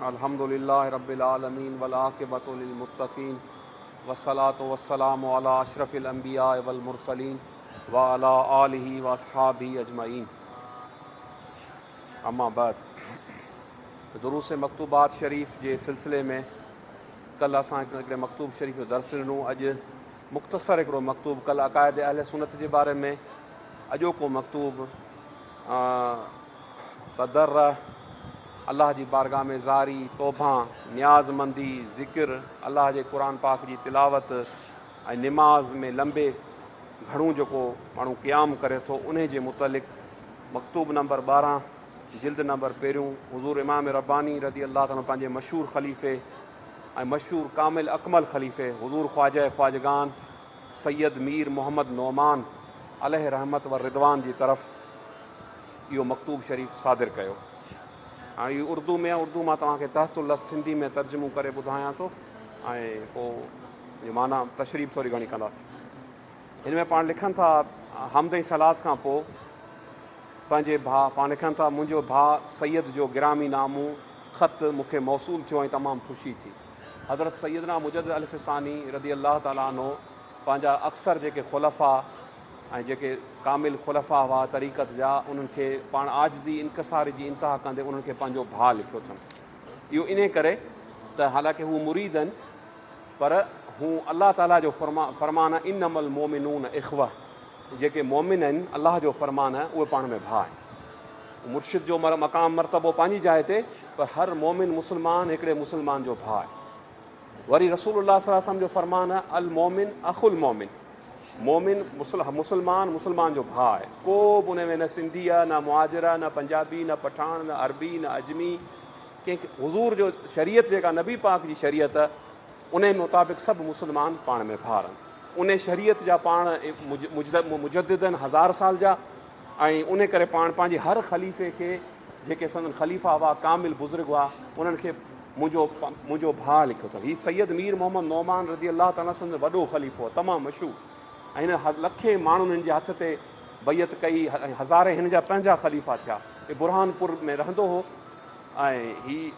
अल्हम्दुलिल्लाहि रब्बिल आलमीन वल आक़िबतु लिल मुत्तक़ीन वस्सलातु वस्सलामु अला अशरफिल अंबिया वल मुरसलीन व अला आलिहि व अस्हाबिहि अजमईन। अम्मा बाद, दुरूस मकतूबात शरीफ़ जे सिलसिले में कल असां हिकिड़े मकतूब शरीफ़ जो दर्स ॾिनो। अॼु मुख़्तसर हिकिड़ो मकतूब, कल अक़ाइद अहले सुन्नत जे बारे में, अॼोको मकतूब तदर्र, अल्लाह जी बारगाह में ज़ारी, तौबा, न्याज़मंदी, ज़िक्र, अल्लाह जे क़ुरान पाक जी तिलावत ऐं निमाज़ में लंबे घणो जेको माण्हू क़याम करे थो, उन जे मुतलिक़ मकतूब नंबर 12 जिल्द नंबर पहिरियों। हुज़ूर इमाम रब्बानी रज़ी अल्लाह ताला पंहिंजे मशहूर ख़लीफ़े ऐं मशहूर कामिल अकमल ख़लीफ़े हुज़ूर ख्वाजा ख्वाजगान सैयद मीर मोहम्मद नौमान अलैहि रहमत व रिदवान जी तरफ़ इहो मकतूब शरीफ़ सादिर कयो। हाणे इहो उर्दू में आहे, उर्दू मां तव्हांखे तहतुल लफ़्ज़ सिंधी में तर्जुमो करे ॿुधायां थो ऐं पोइ माना तशरीफ़ थोरी घणी कंदासीं। हिन में पाण लिखनि था, हमद ऐं सलात खां पोइ पंहिंजे भाउ, पाण लिखनि था, मुंहिंजो भाउ सैयद जो गिरामी नामो ख़त मूंखे मौसूल थियो ऐं तमामु ख़ुशी थी। हज़रत सैयदना मुजद्दिद अल-फ़सानी रज़ी अल्लाह ताला अन्हु पंहिंजा अक्सर जेके ख़ुलफ़ा ऐं जेके कामिल ख़ुलफ़ा हुआ तरीक़त जा, उन्हनि खे पाण आजिज़ी इनकसार जी इंतिहा कंदे उन्हनि खे पंहिंजो भाउ लिखियो अथनि। इहो इन करे त हालांकि हू मुरीद आहिनि, पर हू अल्लाह ताला जो फ़रमान आहे, इन्नमल मोमिनून इख़्वा, जेके मोमिन आहिनि अल्लाह जो फ़रमान आहे उहे पाण में भाउ आहिनि। मुर्शिद जो मक़ाम मरतबो पंहिंजी जाइ ते, पर हर मोमिन मुस्लमान हिकिड़े मुस्लमान जो भाउ आहे। वरी रसूलुल्लाह सल्लल्लाहु अलैहि वसल्लम जो फ़रमान आहे, अल मोमिन अख़ुल मोमिन, मोमिन मुसलमान मुसलमान जो भाउ आहे। को बि उन में न सिंधी आहे, न मुहाजिर आहे, न पंजाबी, न पठान, न अरबी, न अजमी। कंहिंखे हुज़ूर जो शरीयत जेका नबी पाक जी शरीयत, उन मुताबिक़ सभु मुसलमान पाण में भाउ आहिनि। उन शरीयत जा पाण मुजद्दिद आहिनि 1000 साल जा, ऐं उन करे पाण पंहिंजे हर ख़लीफ़े खे, जेके संदन ख़लीफ़ा हुआ, कामिल बुज़ुर्ग हुआ, उन्हनि खे मुंहिंजो भाउ लिखियो अथनि। हीउ सैयद मीर मोहम्मद नौमान रज़ी अल्लाह ताला संदन वॾो ख़लीफ़ो, तमामु मशहूरु, ऐं हिन लखे माण्हुनि हिन जे हथ ते बैत कई, हज़ारे हिन जा पंहिंजा ख़लीफ़ा थिया। हे बुरहानपुर में रहंदो हो, ऐं हीउ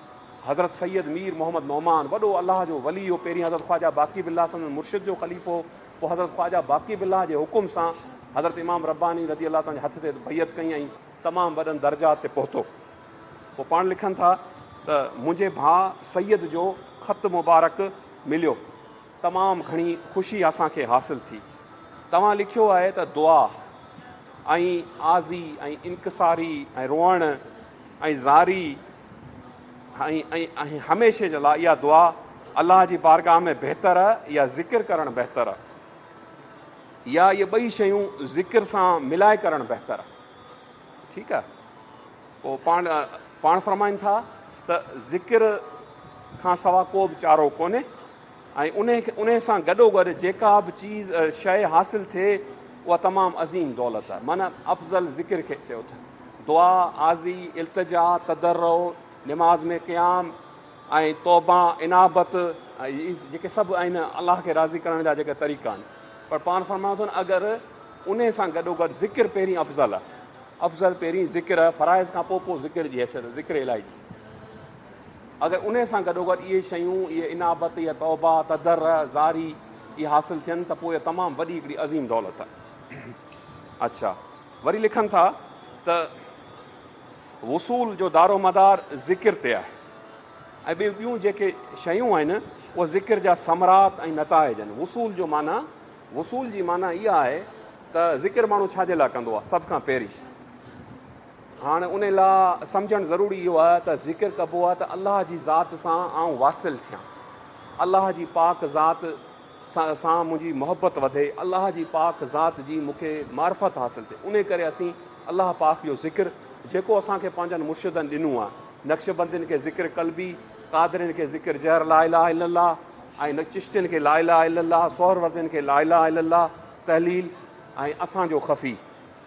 हज़रत सैयद मीर मोहम्मद नौमान वॾो अल्लाह जो वली हो। पहिरीं हज़रत ख्वाजा बाक़ी बिल्लाह संदन मुर्शिद जो ख़लीफ़ो, पोइ हज़रत ख्वाजा बाक़ी बिल्लाह जे हुकुम सां हज़रत इमाम रब्बानी रज़ी अल्लाह ताला जे हथ ते बैत कई ऐं तमामु वॾनि दर्जात ते पहुतो। पोइ पाण लिखनि था त मुंहिंजे भाउ सैयद जो ख़त मुबारक मिलियो, तमामु घणी ख़ुशी असांखे हासिलु थी। तव्हां लिखियो आहे त दुआ ऐं आज़ी ऐं इनकसारी ऐं रोअण ऐं ज़ारी ऐं हमेशह जे लाइ इहा दुआ अलाह जी बारगाह में बहितर आहे या ज़िक्र करणु बहितर आहे, या इहे ॿई शयूं ज़िक्र सां मिलाए करणु बहितर आहे। ठीकु आहे। पोइ पाण फ़रमाइनि था त ज़िक्र खां सवाइ को बि चारो कोन्हे, ऐं उन सां गॾोगॾु जेका बि चीज़ शइ हासिलु थिए उहा तमामु अज़ीम दौलत आहे। माना अफ़ज़ल ज़िक्र खे चयो था। दुआ, आज़ी, इल्तिजा, तदर्रो, निमाज़ में क़याम ऐं तौबा, इनाबत, इहे जेके सभु आहिनि अलाह खे राज़ी करण जा जेके तरीक़ा आहिनि। पर पाण फ़रमायो अथनि, अगरि उन सां गॾोगॾु ज़िक्र पहिरीं अफ़ज़ल आहे, अफ़ज़ल पहिरीं ज़िक्र, फ़राइज़ खां पोइ ज़िक्र जी हैसियत, ज़िक्र इलाही जी। अगरि उन सां गॾोगॾु इहे शयूं, इहे इनाबत, इहा तौबा, तदर, ज़ारी, इहे हासिलु थियनि त पोइ इहा तमामु वॾी हिकिड़ी अज़ीम दौलत आहे। अच्छा, वरी लिखनि था त वसूल जो दारो मदार ज़िक्र ते आहे, ऐं ॿियूं जेके शयूं आहिनि उहे ज़िक्र जा समरात ऐं नताइज आहिनि। वसूल जी माना इहा आहे त ज़िक्र माण्हू छाजे लाइ कंदो आहे, सभ खां पहिरीं हाणे उन लाइ सम्झणु ज़रूरी इहो आहे त ज़िक्र कबो आहे त अलाह जी ज़ात सां आउं वासिलु थियां, अलाह जी पाक ज़ात सां मुंहिंजी मोहबत वधे, अलाह जी पाक ज़ात जी मूंखे मार्फत हासिलु थिए। उन करे असीं अलाह पाक जो ज़िक्र जेको असांखे पंहिंजनि मुर्शिदनि ॾिनो आहे, नक्शबंदियुनि खे ज़िक्र कल्बी, कादरियुनि खे ज़िक्र जहर ला इलाहा इल्लल्लाह, ऐं चिश्तियुनि खे ला इलाहा इल्लल्लाह, सोहरवर्दियुनि खे ला इलाहा इल्लल्लाह, तहलील, ऐं असांजो ख़फ़ी।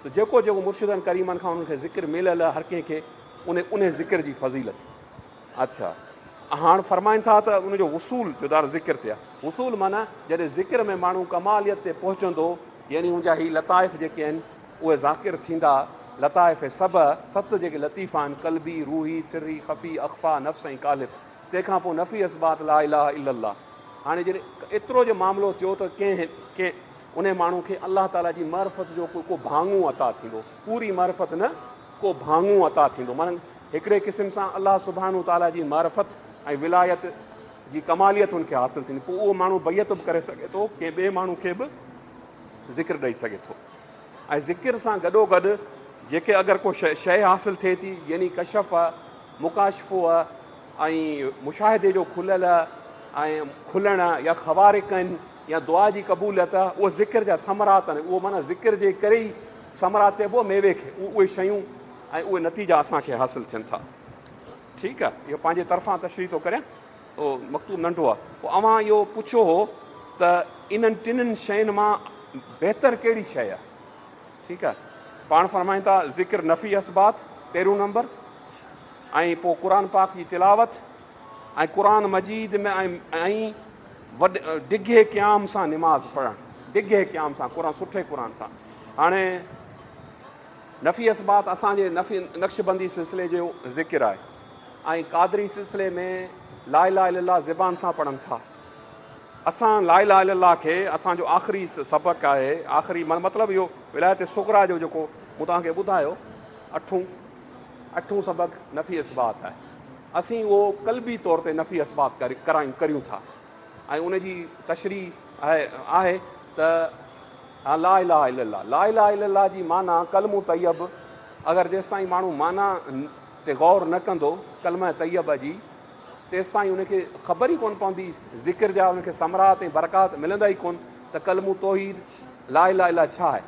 त जेको मुर्शिदनि करीमनि खां उन्हनि खे ज़िक्र मिलियल आहे, हर कंहिंखे उन ज़िक्र जी फ़ज़ीलत। अच्छा, हाणे फ़रमाइनि था त उनजो वसूल जो दारो ज़िक्र ते आहे। वसूल माना जॾहिं ज़िक्र में माण्हू कमालियत ते पहुचंदो, यानी उनजा ही लताइफ़ जेके आहिनि उहे ज़ाकिर थींदा, लताइफ़ सब सत जेके लतीफ़ा आहिनि, क़ल्बी, रूही, सिरी, ख़फ़ी, अख़फ़ा, नफ़्स ऐं क़ालिब। तंहिंखां पोइ नफ़ी असबात ला इलाहा इल्लल्लाह। हाणे जॾहिं एतिरो जो मामिलो थियो त कंहिं उन माण्हू खे अलाह ताला जी मारिफत जो को भाङो अता थींदो, पूरी मारिफत न, को भाङो अता थींदो। माना हिकिड़े क़िस्म सां अलाह सुब्हानहू ताला जी मारिफत ऐं विलायत जी कमालियत हुनखे हासिलु थींदी। पोइ उहो माण्हू बैत बि करे सघे थो, कंहिं ॿिए माण्हू खे बि ज़िक्र ॾेई सघे थो। ऐं ज़िक्र सां गॾोगॾु जेके अगरि को शइ हासिलु थिए थी, यानी कशफ आहे, मुकाशफ़ो आहे ऐं मुशाहिदे जो खुलियल ऐं खुलणु या ख़वारिक आहिनि या दुआ जी क़बूलियत आहे, उहो ज़िक्र जा समरात आहिनि। उहो माना ज़िक्र जे करे ई समरात चइबो आहे मेवे खे, उहे शयूं ऐं उहे नतीजा असांखे हासिलु थियनि था। ठीकु आहे, इहो पंहिंजे तरफ़ां तशरीह थो करियां, उहो मकतूब नंढो आहे। पोइ अव्हां इहो पुछो हो त इन्हनि टिनिनि शयुनि मां बहितर कहिड़ी शइ आहे। ठीकु आहे, पाण फरमाइनि था ज़िक्र नफ़ी असबात पहिरियों नंबर, ऐं पोइ क़ुर पाक जी तिलावत ऐं क़ुर मजीद में ऐं डिघे क़याम सां निमाज़ पढ़णु, डिघे क़याम सां सुठे क़ुर सां। हाणे नफ़ी असबात असांजे नक्शबंदी सिलसिले जो ज़िक्र आहे ऐं क़ादरी सिलसिले में ला इलाहा इल्लल्लाह ज़बान सां पढ़नि था। असां ला इलाहा इल्लल्लाह खे असांजो आख़िरी सबक़ु आहे, आख़िरी मतिलबु इहो विलायत सुग़रा जो जेको मूं तव्हांखे ॿुधायो अठूं सबक़ु नफ़ी असबात आहे। असीं उहो क़ल्बी तौर ते नफ़ी असबात करियूं था ऐं उन जी तशरीह आहे त ला इलाहा इल्लल्लाह, ला इलाहा इल्लल्लाह जी माना कलमो तैयब। अगरि जेसिताईं माण्हू माना ते गौर न कंदो कलम तैयब जी, तेसिताईं उनखे ख़बर ई कोन पवंदी, ज़िक्र जा उनखे समरात ऐं बरक़ात मिलंदा ई कोन त कलमो तौहीद ला इलाहा इल्लल्लाह छा आहे।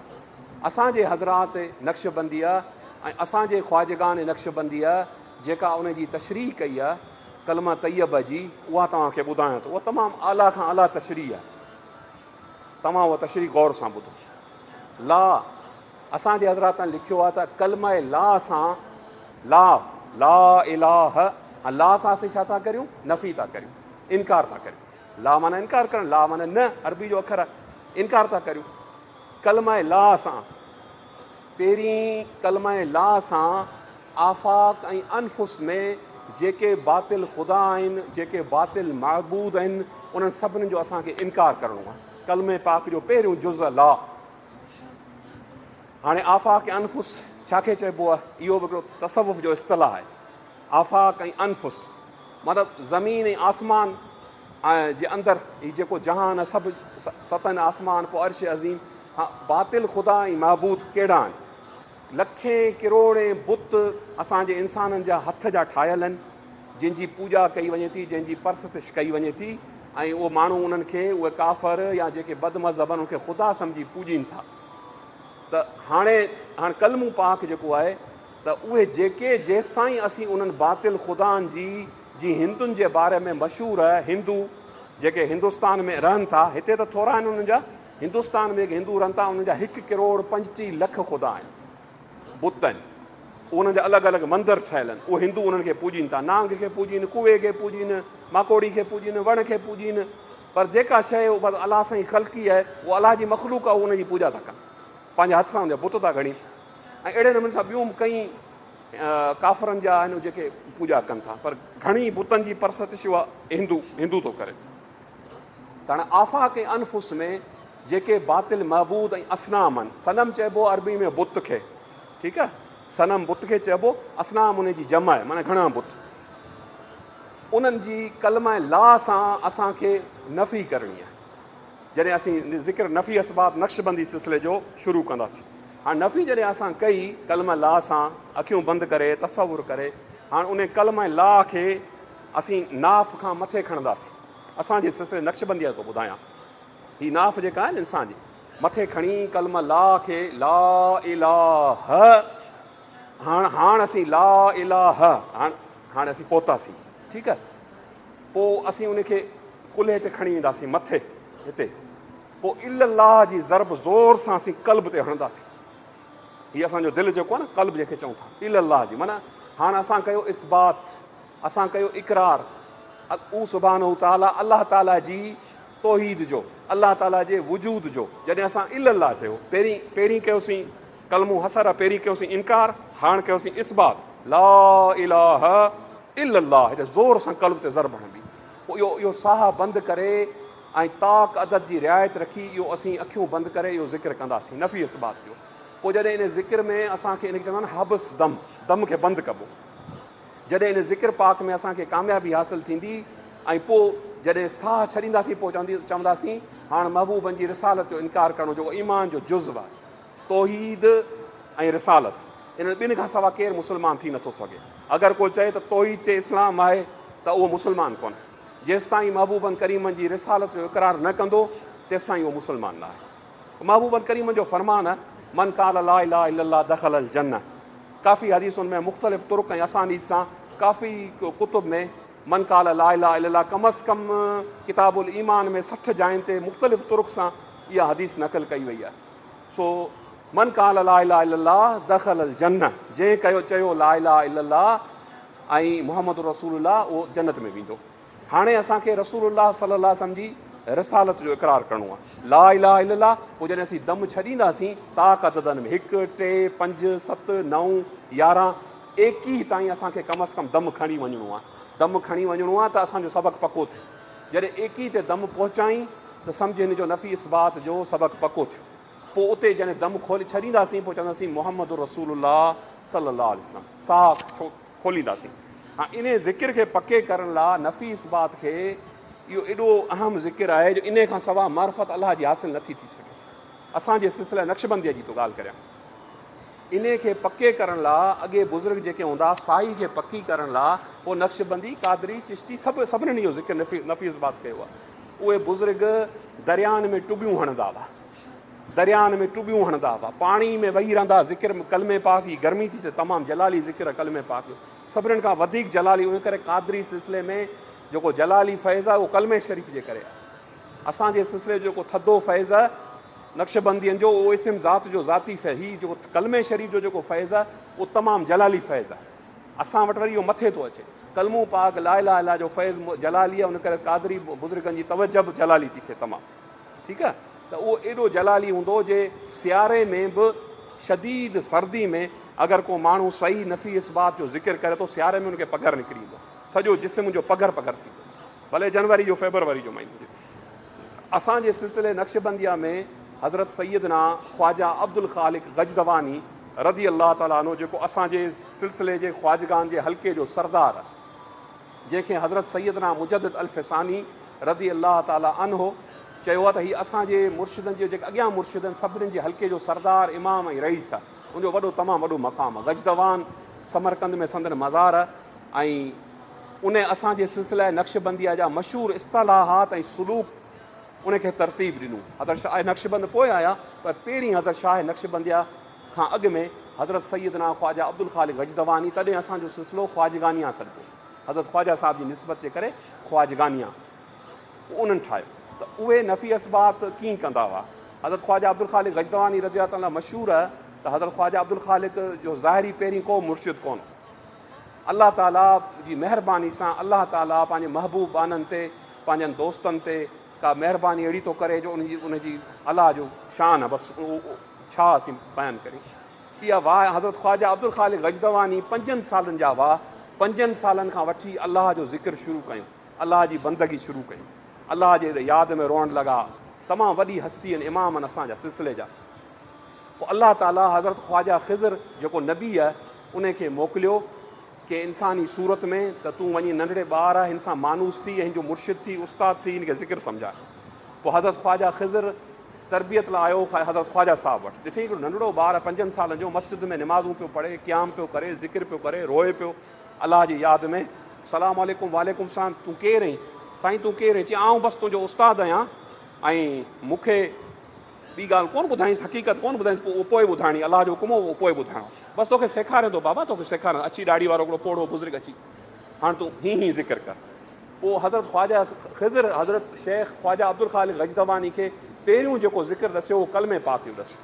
असांजे हज़रात नक्शबंदी आहे ऐं असांजे ख्वाजगान नक्शबंदी आहे जेका उन जी तशरीह कई आहे कलमा तैयब जी, उहा तव्हांखे ॿुधायां थो। उहा तमामु आला खां आला तशरीह आहे, तव्हां उहा तशरीह गौर सां ॿुधो। ला असांजे हज़रातनि लिखियो आहे त कलमा ला सां ला इलाह, ला सां असीं छा था करियूं, नफ़ी था करियूं, इनकार था करियूं। ला माना इनकार करणु, ला माना न, अरबी जो अख़र आहे, इनकार था करियूं। कलमा ला सां पहिरीं कलमा ला सां आफ़ाक़ ऐं अनफुस में जेके बातिल ख़ुदा आहिनि, जेके बातिल महबूद आहिनि, उन्हनि सभिनी जो असांखे इनकार करिणो आहे। कलमे पाक जो पहिरियों जुज़ ला। हाणे आफ़ाक़ ऐं अनफुस छाखे चइबो आहे, इहो बि हिकिड़ो तसव्वुफ़ जो इस्तिलाह आहे। आफ़ाक़ ऐं अनफुस मतिलबु ज़मीन ऐं आसमान ऐं जे अंदरि हीउ जेको जहान आहे, सभु सतन आसमान, पोइ अर्श अज़ीम। हा, बातिल ख़ुदा ऐं महबूद कहिड़ा आहिनि? लखें किरोड़े बुत असांजे इंसाननि जा हथ जा ठाहियल आहिनि, जंहिंजी पूॼा कई वञे थी, जंहिंजी परसतिश कई वञे थी, ऐं उहो माण्हू उन्हनि खे, उहे काफ़र या जेके बदमज़हब आहिनि उनखे ख़ुदा सम्झी पूॼीनि था। त हाणे कलमू पाक जेको आहे त उहे जेके जेसिताईं असीं उन्हनि बातिल ख़ुदानि जी हिंदुनि जे बारे में मशहूरु आहे, हिंदू जेके हिंदुस्तान में रहनि था, हिते त थोरा आहिनि उन्हनि जा, हिंदुस्तान में हिंदू रहनि था, उन्हनि जा 1 करोड़ 25 लख ख़ुदा आहिनि, बुत आहिनि, उन्हनि जा अलॻि अलॻि मंदर ठहियल आहिनि। उहे हिंदू उन्हनि खे पूॼीनि था, नांग खे पूॼीनि, कुए खे पूॼीनि, माकोड़ी खे पूॼीनि, वण खे पूॼीनि। पर जेका शइ उहो बसि अलाह सां ई ख़ल्क़ी आहे, उहा अलाह जी मख़लूक आहे, उनजी पूॼा था कनि, पंहिंजे हथ सां उनजा बुत था घणी। ऐं अहिड़े नमूने सां ॿियूं कई काफ़रनि जा आहिनि जेके पूॼा कनि था, पर घणी बुतनि जी परसतिश उहा हिंदू थो करे। त हाणे आफ़ाक़ ऐं अनफुस में जेके बातिल महबूद ऐं असनाम आहिनि, सनम चइबो अरबी में बुत खे, ठीकु आहे, सनम बुत खे चइबो, असनाम उन जी जमा आहे, माना घणा बुत। उन्हनि जी कलमा ला सां असांखे नफ़ी करणी आहे। जॾहिं असीं ज़िक्र नफ़ी असबात नक्शबंदी सिलसिले जो शुरू कंदासीं, हाणे नफ़ी जॾहिं असां कई कलमा ला सां, अखियूं बंदि करे तसवुरु करे, हाणे उन कलमा ला खे असीं नाफ़ खां मथे खणंदासीं। असांजे सिलसिले नक्शबंदीअ थो ॿुधायां, हीअ नाफ़ जेका आहे न इंसान जी, मथे खणी कलमा ला खे ला इलाह, हाणे असीं ला इलाह, हाणे असीं पहुतासीं, ठीकु आहे। पोइ असीं उनखे कुल्हे ते खणी ईंदासीं मथे हिते, पोइ इल्लल्लाह जी ज़रब ज़ोर सां असीं क़ल्ब ते हणंदासीं। हीअ असांजो दिलि जेको आहे न, क़ल्ब जंहिंखे चऊं था, इल्लल्लाह जी माना हाणे असां कयो इस्बात, असां कयो इक़रार, उ सुभानहू ताला अलाह ताला जी तौहीद जो, अलाह ताला जे वजूद जो। जॾहिं असां इल्लल्लाह चयो, पहिरीं कयोसीं कलमो हसर पहिरीं कयोसीं इनकार, हाणे कयोसीं इस्बात, ला इलाहा इल्लल्लाह, हिते ज़ोर सां कल्ब ते ज़रब हणबी। पोइ इहो साह बंदि करे ऐं ताक अदद जी रिआयत रखी इहो असीं अखियूं बंदि करे इहो ज़िक्र कंदासीं नफ़ी इस्बात जो। पोइ जॾहिं इन ज़िक्र में असांखे इनखे चवंदा आहिनि हब्स दम, दम खे बंदि कबो। जॾहिं इन ज़िक्र पाक में असांखे कामयाबी हासिलु थींदी ऐं पोइ जॾहिं साह छॾींदासीं पोइ चवंदासीं हाणे महबूबनि जी रिसालत जो इनकार करणो जेको ईमान जो जुज़्व आहे, तौहीद ऐं रिसालत, इन ॿिनि खां सवाइ केरु मुस्लमान थी नथो सघे। अगरि को चए त तौहीद ते इस्लाम आहे त उहो मुस्लमान कोन्हे। जेसिताईं महबूबनि करीमनि जी रिसालत जो इक़रार न कंदो तेसिताईं उहो मुस्लमान न आहे। महबूबनि करीमनि जो फरमान आहे मन काल ला इलाहा इल्लल्लाह दख़ल अल जन्नह। काफ़ी हदीसुनि में मुख़्तलिफ़ तुर्क ऐं असानीद सां काफ़ी कुतुब में मन काल ला इलाहा इल्लल्लाह कम अज़ कम किताबुल ईमान में 60 जायुनि ते मुख़्तलिफ़ तुर्क सां इहा हदीस नक़ल कई वई आहे। सो मन काल ला इलाहा इल्लल्लाह दख़ल अल जन्नह, जंहिं चयो ला इलाहा इल्लल्लाह ऐं मुहम्मद रसूलुल्लाह उहो जन्नत में वेंदो। हाणे असांखे रसूलुल्लाह सल्लल्लाहु अलैहि वसल्लम जी रिसालत जो इक़रार करिणो आहे, ला इलाहा इल्लल्लाह। पोइ जॾहिं असीं दम छॾींदासीं ताक़ अददनि में 1 3 5 7 9 11 21 ताईं असांखे कम अज़ कम दम खणी वञिणो आहे। दम खणी वञिणो आहे त असांजो सबक़ु पको थिए। जॾहिं 21 ते दम पहुचाई त सम्झ हिन जो नफ़ी इस्बात जो सबक़ु पको थियो। पोइ उते जॾहिं दम खोले छॾींदासीं पोइ चवंदासीं मुहम्मद रसूलुल्लाह सल्लल्लाहु अलैहि वसल्लम, साह खोलींदासीं। हाँ, इन ज़िक्र खे पके करण लाइ नफ़ी इस्बात खे इहो एॾो अहम ज़िक्र आहे जो इन खां सवाइ मार्फत अलाह जी हासिलु नथी थी सघे। असांजे सिलसिले नक्शबंदीअ जी थो ॻाल्हि करियां। इन खे पके करण लाइ अॻे बुज़ुर्ग जेके हूंदा साई खे पकी करण लाइ पोइ नक्शबंदी कादरी चिश्ती सभिनीनि इहो ज़िक्र नफ़ी इस्बात कयो आहे। उहे बुज़ुर्ग दरियानि में टुबियूं हणंदा हुआ, दरियानि में टुबियूं हणंदा हुआ, पाणी में वेही रहंदा। ज़िक्र कलमे पाक जी गर्मी थी थिए, तमामु जलाली ज़िक्र कलमे पाक जो सभिनीनि खां वधीक जलाली। उन करे कादरी सिलसिले में जेको जलाली फैज़ आहे उहो कलमे शरीफ़ जे करे आहे। असांजे सिलसिले जो जेको थधो फैज़ आहे नक्शबंदियुनि जो उहो इस्म ज़ात जो ज़ाती फैज़, हीउ जेको कलमे शरीफ़ जो जेको फैज़ आहे उहो तमामु जलाली फैज़ आहे। असां वटि वरी इहो मथे थो अचे, कलमो पाक ला इलाहा इल्लल्लाह जो फैज़ जलाली आहे। उन करे कादरी बुज़ुर्गनि जी तवजह बि जलाली थी थिए तमामु, ठीकु आहे। त उहो एॾो जलाली हूंदो जे सियारे में बि शदीद सर्दी में अगरि को माण्हू सही नफ़ी इस्बात जो ज़िक्र करे थो सियारे में उनखे पघर निकिरी ईंदो, सॼो जिस्म जो पघर थींदो, भले जनवरी जो फेबरवरी जो महीनो हुजे। असांजे सिलसिले नक्शबंदिया में हज़रत सैयदना ख़्वाजा अब्दुल ख़ालिक गजदवानी रदी अल्लाह ताला अन्हु, जेको असांजे सिलसिले जे ख़्वाजगान जे हल्के जो सरदार आहे, जंहिंखे हज़रत सैयदना मुजद्दिद अल फ़सानी रदी अल्लाह ताला अन्हु चयो आहे त हीअ असांजे मुर्शिदनि जे जेके अॻियां मुर्शिदनि सभिनीनि जे हल्के जो सरदार इमाम ऐं रईस आहे। उनजो वॾो तमामु वॾो मक़ाम आहे। गजदवान समरकंद में संदन मज़ार ऐं उन असांजे सिलसिला नक्शबंदीअ जा मशहूरु इस्तलाहात ऐं सुलूक उनखे तरतीब ॾिनूं। हज़रत शाह नक्शबंद पोइ आया, पर पहिरीं हज़रत शाह नक्शबंदिया खां अॻु में हज़रत सैयदना ख़्वाजा अब्दुल ख़ालिक गजदवानी, तॾहिं असांजो सिलसिलो ख़्वाजगानिया सॾिबो। हज़रत ख़्वाजा साहिब जी निस्बत जे करे ख़्वाजगानिया उन्हनि ठाहियो। त उहे नफ़ी इस्बात कीअं कंदा हुआ। हज़रत ख़्वाजा अब्दुल ख़ालिक गजदवानी रज़ी अल्लाह ताला मशहूरु आहे त हज़रत ख़्वाजा अब्दुल ख़ालिक जो ज़ाहिरी पहिरीं को मुर्शिद कोन, अल्लाह ताला जी महिरबानी सां अल्लाह ताला पंहिंजे महबूब बाननि ते पंहिंजनि दोस्तनि ते का महिरबानी अहिड़ी थो करे जो उनजी अलाह जो शान आहे। बसि उहो छा असीं बयानु करियूं। इहा वाह हज़रत ख़्वाजा अब्दुल ख़ालिक गजदवानी 5 सालनि जा हुआ। 5 सालनि खां वठी अलाह जो ज़िक्र शुरू कयूं, अलाह जी बंदगी शुरू कयूं, अलाह जे यादि में रोअण लॻा। तमामु वॾी हस्ती आहिनि, इमाम आहिनि असांजा सिलसिले जा। पोइ अलाह ताला हज़रत ख़्वाजा ख़िज़र जेको नबी आहे उनखे मोकिलियो कि इंसानी सूरत में त तूं वञी नंढड़े ॿार आहे हिन सां मानूस थी, हिन जो मुर्शिद थी, उस्ताद थी, हिनखे ज़िक्र सम्झाए। पोइ हज़रत ख़्वाजा ख़िज़र तरबियत लाइ आयो हज़रत ख़्वाजा साहिब वटि। ॾिठईं हिकिड़ो नंढड़ो ॿार 5 सालनि जो मस्जिद में निमाज़ूं पियो पढ़े, क़याम पियो करे, ज़िक्र पियो करे, रोए पियो अलाह जी यादि में। सलाम वालेकुम, वालेकुम सलाम, तूं केरु आहीं साईं, तूं केरु आहीं? चई आउं बसि तुंहिंजो उस्तादु आहियां ऐं मूंखे ॿी ॻाल्हि कोन ॿुधाईंसि, हक़ीक़त कोन ॿुधाईंसि, पोइ पोइ ॿुधाइणी, अलाह जो हुकुम उहो पोइ ॿुधाइणो, बसि तोखे सेखारे थो बाबा, तोखे सेखारे। अची ॾाढी वारो हिकिड़ो पोड़ो बुज़ुर्ग अची, हाणे तूं हीअं ज़िक्र कर। पोइ हज़रत ख़्वाजा ख़िज़र हज़रत शेख ख़्वाजा अब्दुल ख़ालिक गजदवानी खे पहिरियों जेको ज़िक्र ॾसियो उहो कलमे पाक जो ॾसियो,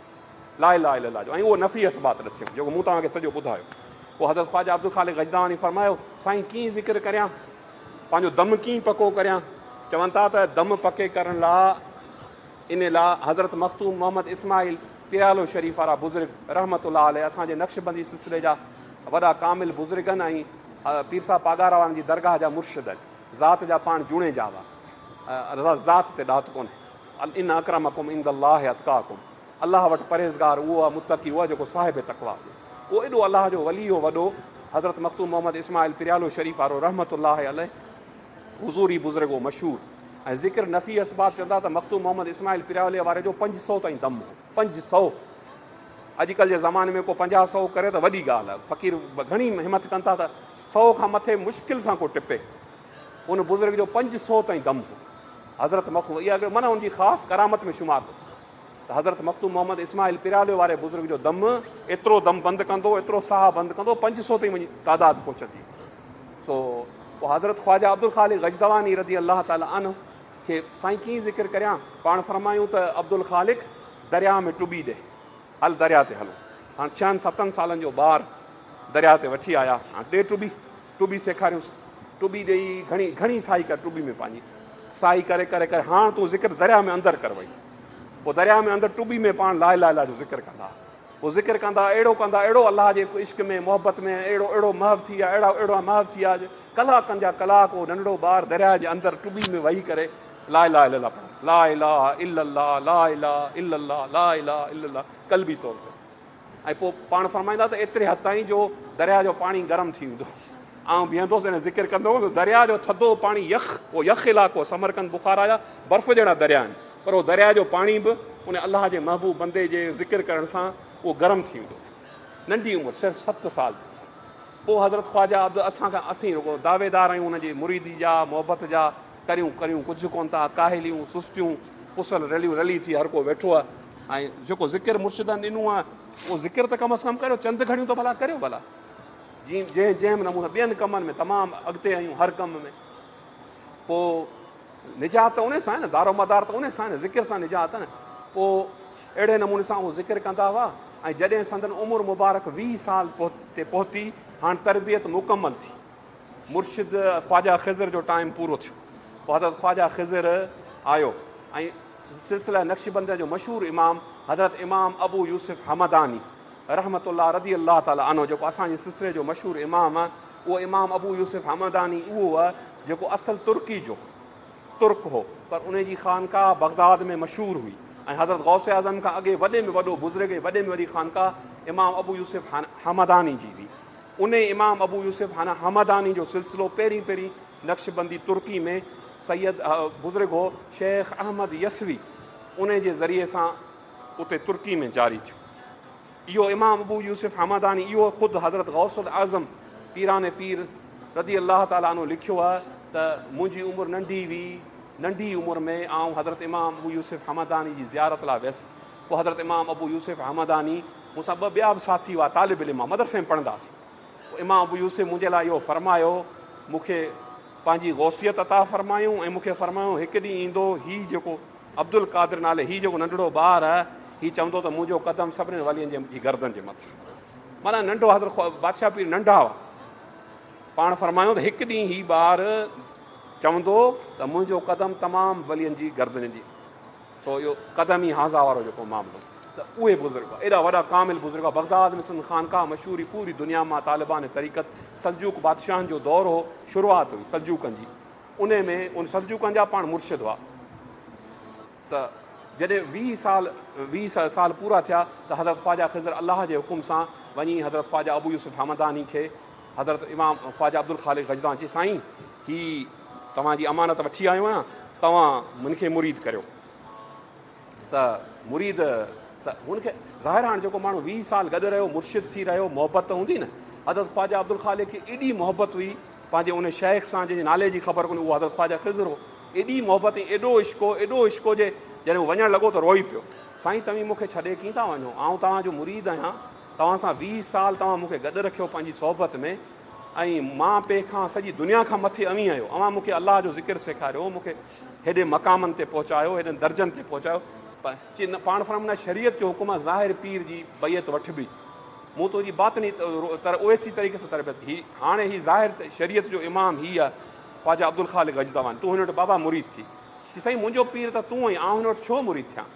ला इलाहा इल्लल्लाह जो, ऐं उहो नफ़ी इस्बात ॾसियो जेको मूं तव्हांखे सॼो ॿुधायो। पोइ हज़रत ख़्वाजा अब्दुल ख़ालिक गजदवानी फरमायो, साईं कीअं ज़िक्र करियां, पंहिंजो दम कीअं पको करियां? चवनि था त दम पके करण लाइ इन लाइ हज़रत मख़तूम मोहम्मद इस्माइल पिरालो शरीफ़ वारा बुज़ुर्ग रहमतुल्लाह अलैह असांजे नक्शबंदी सिलसिले जा वॾा कामिल बुज़ुर्ग आहिनि ऐं पीर साहब पागारा वारनि जी दरगाह जा मुर्शिद आहिनि, ज़ात जा पाण जूणे जा हुआ, ज़ात ते ॾात कोन्हे। इन अकरमकुम इंदल्लाहि अतकाकुम, अलाह वटि परहेज़गार उहो आहे, मुतक़ी उहो आहे जेको साहिब तक़वा हुजे। उहो एॾो अलाह जो वली हो वॾो हज़रत मख़्तूम मोहम्मद इस्माइल पिरालो शरीफ़ वारो रहमतुल्लाह अलैह हुज़ूरी बुज़ुर्ग हो मशहूरु। ऐं ज़िक्र नफ़ी असबाब चवंदा त मख़्तूम मोहम्मद इस्माइल पिराले वारे जो 500 ताईं दम हो, 500। अॼुकल्ह जे ज़माने में को 50-100 करे त वॾी ॻाल्हि आहे, फ़क़ीर घणी हिमत कनि था त 100 खां मथे मुश्किल सां को टिपे। उन बुज़ुर्ग जो 500 ताईं दम हो। हज़रत मख़्तूम इहा माना उनजी ख़ासि करामत में शुमार थो थिए त हज़रत मख़्तूम मोहम्मद इस्माइल पिराले वारे बुज़ुर्ग जो दम एतिरो दम बंदि कंदो, एतिरो साह बंदि कंदो, 500 ताईं वञी तादाद पहुचंदी। सो पोइ हज़रत ख्वाजा अब्दुल ख़ालिक़ गजदवानी रज़ी अल्लाह ताला अन्हु खे साईं कीअं ज़िक्र करियां, पाण फरमायूं त अब्दुल ख़ालिक़ दरिया में टुॿी ॾे, हल दरिया ते हलो। हाणे 6-7 सालनि जो ॿारु दरिया ते वठी आया, हाणे ॾे टुॿी सेखारियुसि, टुॿी ॾेई घणी घणी साई कर टुॿी में पंहिंजी साई करे करे करे हाणे तूं ज़िक्र दरिया में अंदरि कर वई। पोइ दरिया में अंदरि टुॿी में पाण ला इलाहा इल्लल्लाह जो ज़िक्र कंदा, पोइ ज़िक्र कंदा अहिड़ो अलाह जे इश्क में मोहबत में अहिड़ो महव थी विया, अहिड़ा महव थी विया कलाकनि जा कलाक उहो नंढड़ो ॿारु दरिया जे अंदरि टुॿी में वेही करे ला इलाहा इल्लल्लाह पढ़े, ला इलाहा इल्लल्लाह ला इलाहा इल्लल्लाह ला इलाहा इल्लल्लाह क़ल्बी तौर ते। ऐं पोइ पाण फरमाईंदा त एतिरे हद ताईं जो दरिया जो पाणी गरम थी वेंदो, ऐं बीहंदोसि हिन ज़िक्र कंदो दरिया जो थधो पाणी यख इलाइक़ो समरकंद बुखारा जा बर्फ़ जहिड़ा दरिया आहिनि, पर उहो दरिया जो पाणी बि उन अलाह जे महबूब बंदे जे ज़िक्र करण सां उहो गरम थी वेंदो। नंढी उमिरि सिर्फ़ु 7 साल। पोइ हज़रत ख्वाजा असीं रुगो दावेदार आहियूं उनजी मुरीदी जा मोहबत जा, करियूं कुझु कोन था, काहिलियूं सुस्तियूं पुसल रली थी हर को वेठो आहे। ऐं जेको ज़िक्र मुर्शिदनि ॾिनो आहे उहो ज़िक्र त कम अज़ कम करियो, चंद घड़ियूं त भला करियो भला। जंहिं नमूने ॿियनि कमनि में तमामु अॻिते आहियूं, हर कम में। पोइ निजात त उन सां आहे न, दारो मदार त उन सां आहे न, ज़िक्र सां निजात आहे न। पोइ अहिड़े नमूने सां उहो ज़िक्र कंदा हुआ। ऐं जॾहिं संदन उमिरि मुबारक 20 साल ते पहुती, हाणे तरबियत मुकमल थी, मुर्शिद ख्वाजा ख़िज़र जो टाइम पूरो थियो। पोइ हज़रत ख्वाजा ख़िज़र आयो ऐं सिलसिला नक्शबंद जो मशहूरु इमाम हज़रत इमाम अबू यूसुफ हमदानी रहमतुल्लाह रज़ी अल्लाह ताला अन्हु जेको असांजे सिलसिले जो मशहूरु इमाम आहे, उहो इमाम अबू यूसुफ हमदानी उहो आहे जेको असुल तुर्की जो तुर्क हो, पर उन जी ख़ानकाह बगदाद में मशहूरु हुई। ऐं हज़रत गौसे आज़म खां अॻे वॾे में वॾो बुज़ुर्ग, वॾे में वॾी ख़ानकाह इमाम अबू यूसुफ हमदानी जी हुई। उन इमाम अबू यूसुफ हमदानी जो सिलसिलो पहिरीं नक्शबंदी तुर्की में सैयद बुज़ुर्ग हो शेख अहमद यसवी, उन जे ज़रिए सां उते तुर्की में जारी थियो। इहो इमाम अबू यूसुफ हमदानी इहो ख़ुदि हज़रत गौसुल आज़म पीराने पीर रज़ी अल्लाह ताला अन्हु लिखियो आहे त मुंहिंजी उमिरि नंढी हुई, नंढी उमिरि में आउं हज़रत इमाम अबू यूसुफ हमदानी जी ज़ियारत लाइ वियुसि। पोइ हज़रत इमाम अबू यूसुफ हमदानी मूंसां ॿिया बि साथी हुआ, तालिब इल्म मदरसे में पढ़ंदासीं। पोइ इमाम अबू यूसुफ मुंहिंजे लाइ इहो फरमायो, मूंखे पंहिंजी गौसियत अता फरमायूं ऐं मूंखे फरमायूं हिकु ॾींहुं ईंदो हीउ जेको अब्दुल कादिर नाले हीउ जेको नंढड़ो ॿारु आहे, हीउ चवंदो त मुंहिंजो कदम सभिनी वलियनि जी गर्दन जे मथां। माना नंढो हज़रत बादशाह पीर नंढा हुआ, पाण फरमायूं त हिकु ॾींहुं हीउ ॿारु चवंदो त मुंहिंजो कदम तमामु वलियनि जी गर्दन जी। सो इहो कदम ई हाज़ा वारो जेको मामिलो, त उहे बुज़ुर्ग एॾा वॾा कामिल बुज़ुर्ग बगदाद में सन ख़ानकाह मशहूरी पूरी दुनिया मां तालिबान तरीक़त सलजूक बादशाहनि जो दौरु हो, शुरूआति हुई सलजूकनि जी। उन सलजूकनि जा पाण मुर्शिद हुआ। त जॾहिं 20 साल पूरा थिया त हज़रत ख्वाजा ख़िज़र अलाह जे हुकुम सां वञी हज़रत ख्वाजा अबू यूसुफ हमदानी खे हज़रत इमाम ख्वाजा अब्दुल ख़ालिक़ गजदानी चई साईं हीअ तव्हांजी अमानत वठी आयो आहियां, तव्हां मूंखे मुरीद करियो। त मुरीद त हुनखे ज़ाहिर हाणे जेको माण्हू 20 साल गॾु रहियो, मुर्शिद थी रहियो, मोहबत त हूंदी न। हज़रत ख्वाजा अब्दुल ख़ालिक़ खे एॾी मोहबत हुई पंहिंजे उन शेख सां जंहिंजे नाले जी ख़बर कोन्हे, उहो हज़रत ख्वाजा ख़िज़र हो। एॾी मोहबत एॾो इश्को जे जॾहिं वञणु लॻो त रोई पियो, साईं तव्हीं मूंखे छॾे कीअं था वञो, आउं तव्हांजो मुरीद आहियां, तव्हां सां 20 साल तव्हां मूंखे गॾु रखियो पंहिंजी सोहबत में, ऐं मां पे खां सॼी दुनिया खां मथे अवी आहियो, अवां मूंखे अलाह जो ज़िक्र सेखारियो, मूंखे हेॾे मक़ामनि ते पहुचायो, हेॾनि दर्जनि ते पहुचायो। पर पाण फरमाईंदा शरीयत जो हुकुम आहे ज़ाहिर पीर जी बैयत वठिबी, मूं तुंहिंजी बातनी ओवैसी तरीक़े सां तरबियत ही। हाणे ही ज़ाहिर शरीयत जो इमाम ही आहे ख्वाजा अब्दुल ख़ालिक़ गजदानी, तूं हिन वटि बाबा मुरीद थी। चई साईं मुंहिंजो पीर त तूं आहीं, आउं हिन वटि छो मुरीद थियां,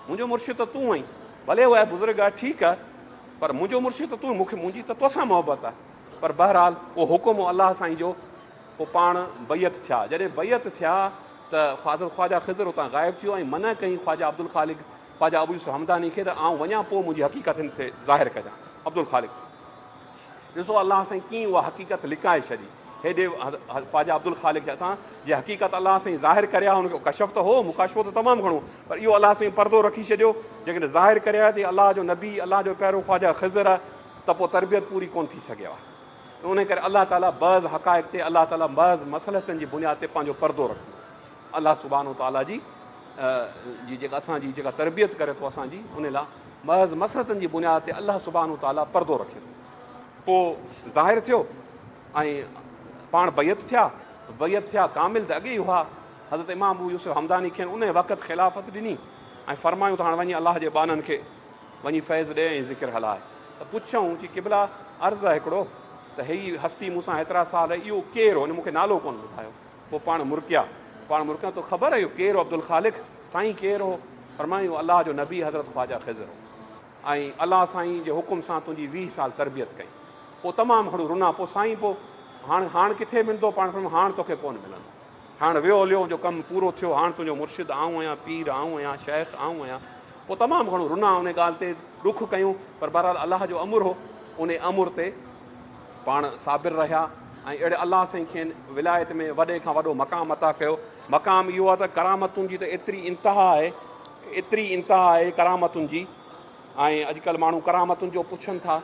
मुंहिंजो मुर्शिद त तूं आहीं। भले उहा बुज़ुर्ग आहे, ठीकु आहे, पर मुंहिंजो मुर्शिद त तूं, मूंखे मुंहिंजी त तोसां मोहबत आहे। पर बहरहाल उहो हुकुम हो अलाह साईं जो। पोइ पाण बैत थिया। जॾहिं बैत थिया त ख्वाजा ख़िज़र उतां ग़ाइबु थियो ऐं मना कई ख्वाजा अब्दुल ख़ालिक, ख्वाजा अबू यूसुफ हमदानी खे त आउं वञा पोइ मुंहिंजी हक़ीक़त हिन ते ज़ाहिर कजां। अब्दुल ख़ालिक थी ॾिसो अलाह साईं कीअं उहा हक़ीक़त लिकाए छॾी। हेॾे ख्वाजा अब्दुल ख़ालिक हथां जे हक़ीक़त अलाह साईं ज़ाहिर करे आहे, हुनखे कशफ त हो, मुकाशफ़ो त तमामु घणो, पर इहो अलाह साईं परदो रखी छॾियो। जेकॾहिं ज़ाहिर करे आहे त अलाह जो नबी, अलाह जो पहिरियों ख्वाजा ख़िज़र आहे, त पोइ तरबियत पूरी कोन थी सघे आहे। उन करे अलाह ताला बज़ हक़ाइक़ ते, अलाह ताला बज़ मसलहतनि जी बुनियाद ते पंहिंजो परदो रखियो। अलाह सुब्हानो ताला जी जेका असांजी जेका तरबियत करे थो असांजी, उन लाइ बज़ मसलहतनि जी बुनियाद ते अलाह सुब्हानो ताला परदो रखे थो। पोइ ज़ाहिर थियो ऐं पाण बैत थिया। बैत थिया कामिल त अॻे ई हुआ। हज़रत इमाम अबू यूसुफ हमदानी खे उन वक़्तु ख़िलाफ़त ॾिनी ऐं फ़रमायूं त हाणे वञी अलाह जे बाननि खे वञी फैज़ ॾे ऐं ज़िक्र हलाए। त पुछऊं कि क़िबला अर्ज़ु आहे हिकिड़ो, त हीअ हस्ती मूंसां हेतिरा साल, इहो केरु हो? हिन मूंखे नालो कोन ॿुधायो। पोइ पाण मुरकिया तो ख़बर आहे इहो केरु? अब्दुल ख़ालिक साईं केरु हो? फरमायूं अलाह जो नबी हज़रत ख्वाजा ख़िज़र हो, ऐं अलाह साईं जे हुकुम सां तुंहिंजी 20 साल तरबियत कई। पोइ तमामु घणो रुना। पोइ साईं पोइ हाणे किथे मिलंदो? पाण हाणे तोखे कोन मिलंदो, हाणे वियो हलियो जो कमु पूरो थियो, हाणे तुंहिंजो मुर्शिद आऊं आहियां, पीर आऊं आहियां, शेख आऊं आहियां। पोइ तमामु घणो रुना उन ॻाल्हि ते, ॾुख कयूं, पर बहरहाल अलाह जो अमुर हो, उन अमुर ते पाण साबिर रहिया ऐं अहिड़े अलाह साईं खे विलायत में वॾे खां वॾो मक़ाम अता कयो। मक़ाम इहो आहे त करामतुनि जी त एतिरी इंतिहा आहे करामतुनि जी। ऐं अॼुकल्ह माण्हू करामतुनि जो पुछनि था,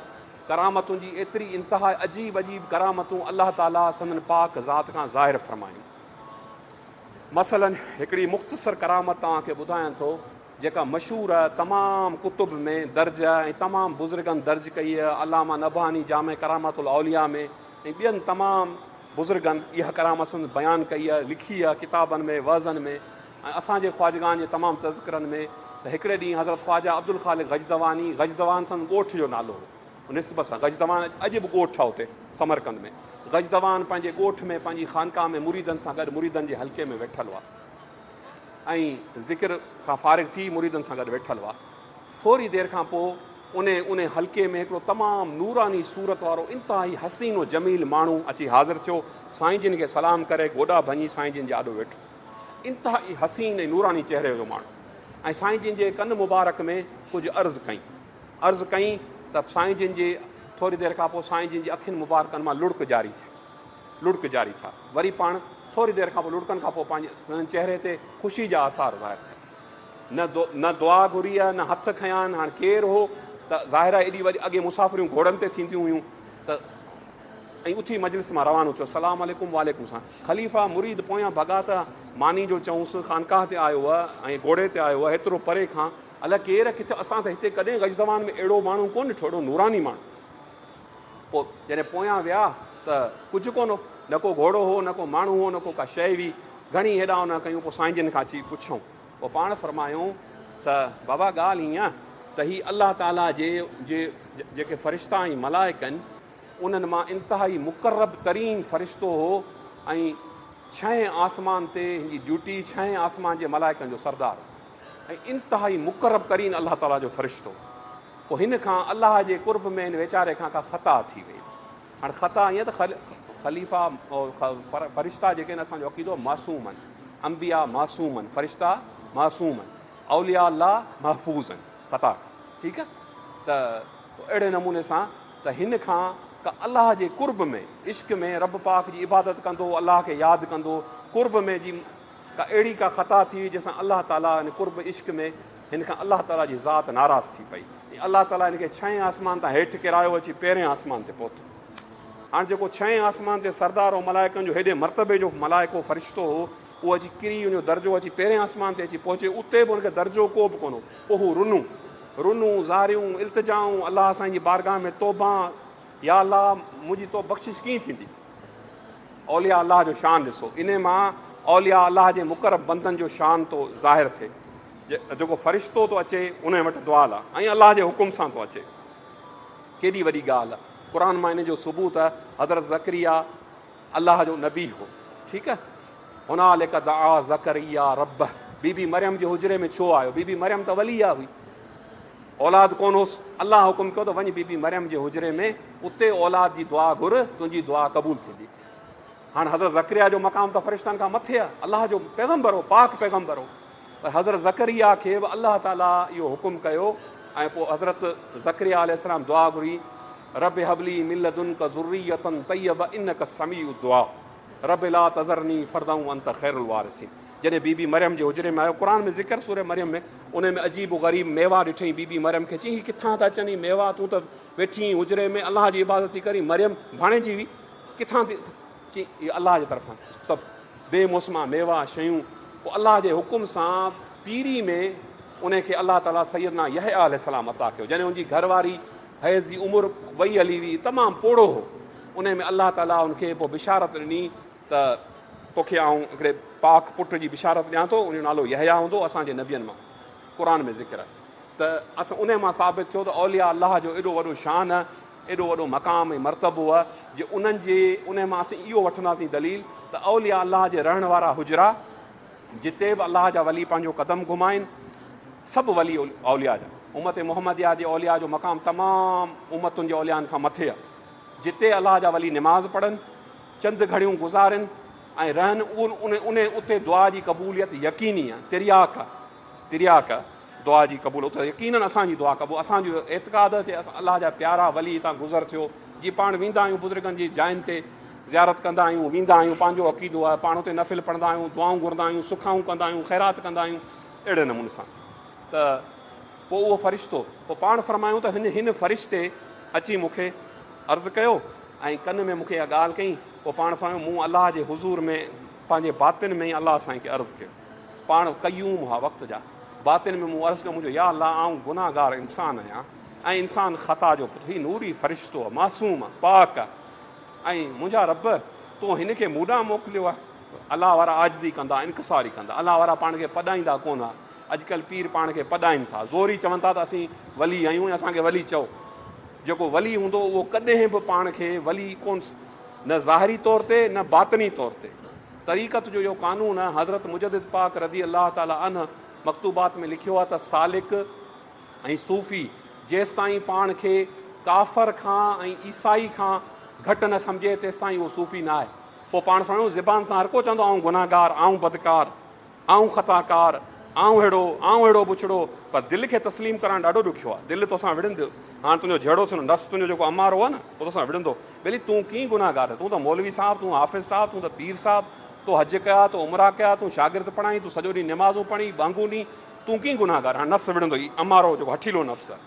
करामतुनि जी एतिरी इंतिहा, अजीब अजीब करामतूं अलाह ताला संदन पाक ज़ात खां ज़ाहिर फरमायूं। मसलन हिकिड़ी मुख़्तसर करामत तव्हांखे ॿुधायां थो, जेका मशहूरु आहे, तमामु कुतुब में दर्ज आहे ऐं तमामु बुज़ुर्गनि दर्ज कई आहे। अलामा नबहानी जामे करामतुल औलिया में ऐं ॿियनि तमामु बुज़ुर्गनि इहा करामत संदन बयानु कई आहे, लिखी आहे किताबनि में, वज़न में, ऐं असांजे ख्वाजगान जे तमामु तज़किरनि में। त हिकिड़े ॾींहुं हज़रत ख्वाजा अब्दुल ख़ालिक गजदवान संदन ॻोठ जो नालो हो, निस्बत सां गजदवान अॼु बि ॻोठ आहे हुते समरकंद में। गजदवान पंहिंजे ॻोठ में, पंहिंजी ख़ानकाह में मुरीदनि सां गॾु, मुरीदनि जे हल्के में वेठल हुआ ऐं ज़िक्र खां फ़ारिग़ थी मुरीदनि सां गॾु वेठल हुआ। थोरी देरि खां पोइ उन हल्के में हिकिड़ो तमामु नूरानी सूरत वारो इंतिहाई हसीनो जमील माण्हू अची हाज़िर थियो। साईं जिन खे सलाम करे गोॾा भञी साईं जिन जे आॾो वेठो। इंतिहाई हसीन ऐं नूरानी चहिरे जो माण्हू, ऐं साईं जिन जे कन मुबारक में कुझु अर्ज़ु कई त साईं जिन जे थोरी देरि खां पोइ साईं जिन जी अखियुनि मुबारकनि मां लुड़क जारी थिया। वरी पाण थोरी देरि खां पोइ लुड़कनि खां पोइ पंहिंजे चहिरे ते ख़ुशी जा आसार ज़ाहिर थिया। न दुआ घुरी आहे, न हथ खयां आहिनि। हाणे केरु हो? त ज़ाहिर आहे एॾी वरी अॻे मुसाफ़िरियूं घोड़नि ते थींदियूं हुयूं त, ऐं उथी मजलिस मां रवानो थियो। सलाम अलैकुम वालेकुम सां। ख़लीफ़ा मुरीद पोयां भॻा त मानी जो चऊंसि ख़ानकाह ते आयो आहे ऐं घोड़े ते आयो आहे, हेतिरो परे खां, अलाए केरु किथे, असां त हिते कॾहिं गजदवान में अहिड़ो माण्हू कोन ॾिठो, अहिड़ो नूरानी माण्हू। पोइ जॾहिं पोयां विया त कुझु कोन हो, न को घोड़ो हो, न को माण्हू हो, न को का शइ हुई। घणी हेॾा होॾा कयूं। पोइ साईं जिन खां अची पुछूं। पोइ पाण फरमायूं त बाबा ॻाल्हि हीअं त हीअ अलाह ताला जेके फ़रिश्ता ऐं मलाइकनि, उन्हनि मां इंतिहाई मुक़र्रब तरीन फ़रिश्तो हो ऐं 6 आसमान ते हिन जी ड्यूटी, 6 आसमान जे मलाइकनि जो सरदार ऐं इंतिहाई मुक़र्रब तरीन अलाह ताला जो फ़रिश्तो। पोइ हिन खां अलाह जे कुर्ब में हिन वीचारे खां का ख़ता थी वई। हाणे ख़ता ईअं त ख़लीफ़ा फ़रिश्ता जेके आहिनि, असांजो अक़ीदो मासूम आहिनि, अंबिया मासूम आहिनि, फ़रिश्ता मासूम आहिनि, औलिया अल्लाह महफ़ूज़ आहिनि ख़ता, ठीकु आहे। त अहिड़े नमूने सां त हिन खां का अलाह जे कुर्ब में, इश्क में, रब पाक जी इबादत कंदो, अलाह खे यादि कंदो, कुर्ब में जी का अहिड़ी का ख़ता थी हुई जंहिंसां अलाह ताला हिन कुर्ब इश्क में हिन खां अलाह ताला जी ज़ात नाराज़ थी पई। अलाह ताला हिन खे 6 आसमान तां हेठि किरायो, अची 1 आसमान ते पहुतो। हाणे जेको 6 आसमान ते सरदार हो मलाइकनि जो, हेॾे मर्तबे जो मलाइको फ़रिश्तो हो, उहो अची किरी वञो, दर्जो अची 1 आसमान ते अची पहुचे। उते बि हुनखे दर्जो को बि कोन हो। पोइ हू रुनूं ज़ारियूं, इल्तिजाऊं अलाह साईं जी बारगाह में, तौबा, या अलाह मुंहिंजी तो बख़्शिश कीअं थींदी। औलिया अलाह जो शान ॾिसो, इन मां औलिया अलाह जे मुक़रब बंदनि जो शान तो ज़ाहिर थिए। जेको फ़रिश्तो थो अचे उन वटि दुआल आहे ऐं अलाह जे हुकुम सां थो अचे। केॾी वॾी ॻाल्हि आहे। क़ुर मां इन जो सबूत आहे। हज़रत ज़करिया अलाह जो नबी हो, ठीकु आहे। हुनालिक दआ ज़करिया रब। बीबी मरियम जे हुजरे में छो आयो? बीबी मरियम त वलिया हुई। औलाद कोन हुअसि, अलाह हुकुम कयो त वञ बीबी मरियम जे हुजरे में, उते औलाद जी दुआ घुर, तुंहिंजी दुआ क़बूल थींदी। हाणे हज़रत ज़करिया जो मक़ाम त फ़रिश्तनि खां मथे आहे, अलाह जो पैगम्बर हो, पाक पैगम्बर हो, पर हज़रत ज़करिया खे बि अलाह ताला इहो हुकुम कयो ऐं पोइ हज़रत ज़करिया अलैहिस्सलाम दुआ घुरी, रब हबली मिलदुन क ज़ुर्रियतन तय्यब इन्नक समीउ दुआ, रब ला तज़रनी फ़रदन अंत ख़ैरुल वारिसीन। जॾहिं बीबी मरियम जे हुजरे में आयो, क़ुर में ज़िक्र सूरह मरियम में, उन में अजीब ग़रीब मेवा ॾिठईं बीबी मरियम खे, चई किथां था अचनि मेवा, तूं त वेठी हुजरे में अलाह जी इबादत थी करी, मरियम भाणेजी हुई, किथां थी, चई इहे अलाह जे तरफ़ां सभु बेमौसमा मेवा शयूं। पोइ अलाह जे हुकुम सां पीरी में उनखे अलाह ताला सैयदना यहया अलैहिस्सलाम अता कयो। जॾहिं उनजी घरवारी हैज़ जी उमिरि वई हली हुई, तमामु पोड़ो हो, उन में अलाह ताला उनखे पोइ बिशारत ॾिनी त तोखे आऊं हिकिड़े पाक पुट जी बिशारत ॾियां थो, उनजो नालो यहया हूंदो, असांजे नबियनि मां क़ुर में ज़िक्र आहे। त असां उन मां साबित थियो त औलिया अलाह जो एॾो वॾो शान आहे, एॾो वॾो मक़ाम ऐं मर्तबो आहे, जे उन मां असीं इहो वठंदासीं दलील त औलिया अलाह जे रहण वारा हुजरा, जिते बि अलाह जा वली पंहिंजो क़दम घुमाइनि, सभु वली औलिया जा, उम्मत मुहम्मदिया जे औलिया जो मक़ाम तमामु उम्मतुनि जे औलियानि खां मथे आहे। जिते अलाह जा वली निमाज़ पढ़नि, चंद घड़ियूं गुज़ारनि ऐं रहनि, उते दुआ जी क़बूलियत यकीनी आहे, तिरियाक आहे दुआ जी क़बूल, उते यकीननि असांजी दुआ क़बूल, असांजो एतिक़ाद ते अलाह जा प्यारा वली हितां गुज़र थियो। जीअं पाण वेंदा आहियूं बुज़ुर्गनि जी जाइनि ते ज़ियारत कंदा आहियूं, वेंदा आहियूं, पंहिंजो अक़ीदो आहे, पाण उते नफ़िल पढ़ंदा आहियूं, दुआऊं घुरंदा आहियूं, सुखाऊं कंदा आहियूं, ख़ैरात कंदा आहियूं, अहिड़े नमूने सां। त पोइ उहो फ़रिश्तो, पोइ पाण फ़रमायूं त हिन फ़रिश्ते अची मूंखे अर्ज़ु कयो ऐं कन में मूंखे इहा ॻाल्हि कई। पोइ पाण फ़रमायूं मूं अलाह जे हुज़ूर में पंहिंजे बातिन में ई अलाह साईं खे अर्ज़ु कयो, पाण क़यूम हुआ वक़्त जा, बातिन में मूं अर्ज़ु कयो मुंहिंजो या अलाह आऊं गुनाहगार इंसानु आहियां ऐं इंसानु ख़ता जो पुटु, हीउ नूरी फ़रिश्तो आहे, मासूम आहे, पाक आहे, ऐं मुंहिंजा रब तूं हिन खे मूं ॾांहुं मोकिलियो आहे। अलाह वारा आजिज़ी कंदा, इनकसारी कंदा, अलाह वारा पाण खे पढ़ाईंदा कोन आहे। अॼुकल्ह पीर पाण खे पढ़ाइनि था, ज़ोरी चवनि था त असीं वली आहियूं ऐं असांखे वली चओ। जेको वली हूंदो उहो कॾहिं बि पाण खे वली कोन, न ज़ाहिरी तौर ते न बातिनी तौर ते। तरीक़त जो इहो कानून आहे, हज़रत मुजद्दिद पाक रज़ी अलाह ताला अन मकतूबात में लिखियो आहे त सालिक ऐं सूफ़ी जेसि ताईं पाण खे काफ़र खां ऐं ईसाई खां घटि न सम्झे तेसि ताईं उहो सूफ़ी न आहे। पोइ पाण फणूं ज़बान सां हर को चवंदो आऊं गुनाहगार, आऊं बदकार, आऊं ख़ताकार, आऊं अहिड़ो बुछड़ो, पर दिलि खे तस्लीम करणु ॾाढो ॾुखियो आहे। दिलि तोसां विढ़ंदो, हाणे तुंहिंजो जहिड़ो थियो नफ़्स, तुंहिंजो जेको अमारो आहे न, उहो तोसां विढ़ंदो, भली तूं कीअं गुनाहगार आहे, तूं त मौलवी साहिबु, तूं हाफ़िज़ साहिबु, तूं त पीर साहिबु, तूं हज कया, तूं उमरा कया, तूं शागिर्द पढ़ाई, तूं सॼो ॾींहुं निमाज़ूं पढ़ी, बांगूं ॾींहुं, तूं कीअं गुनाहगार। हाणे नफ़्स विढ़ंदो, ई अमारो जेको हठीलो नफ़्स आहे।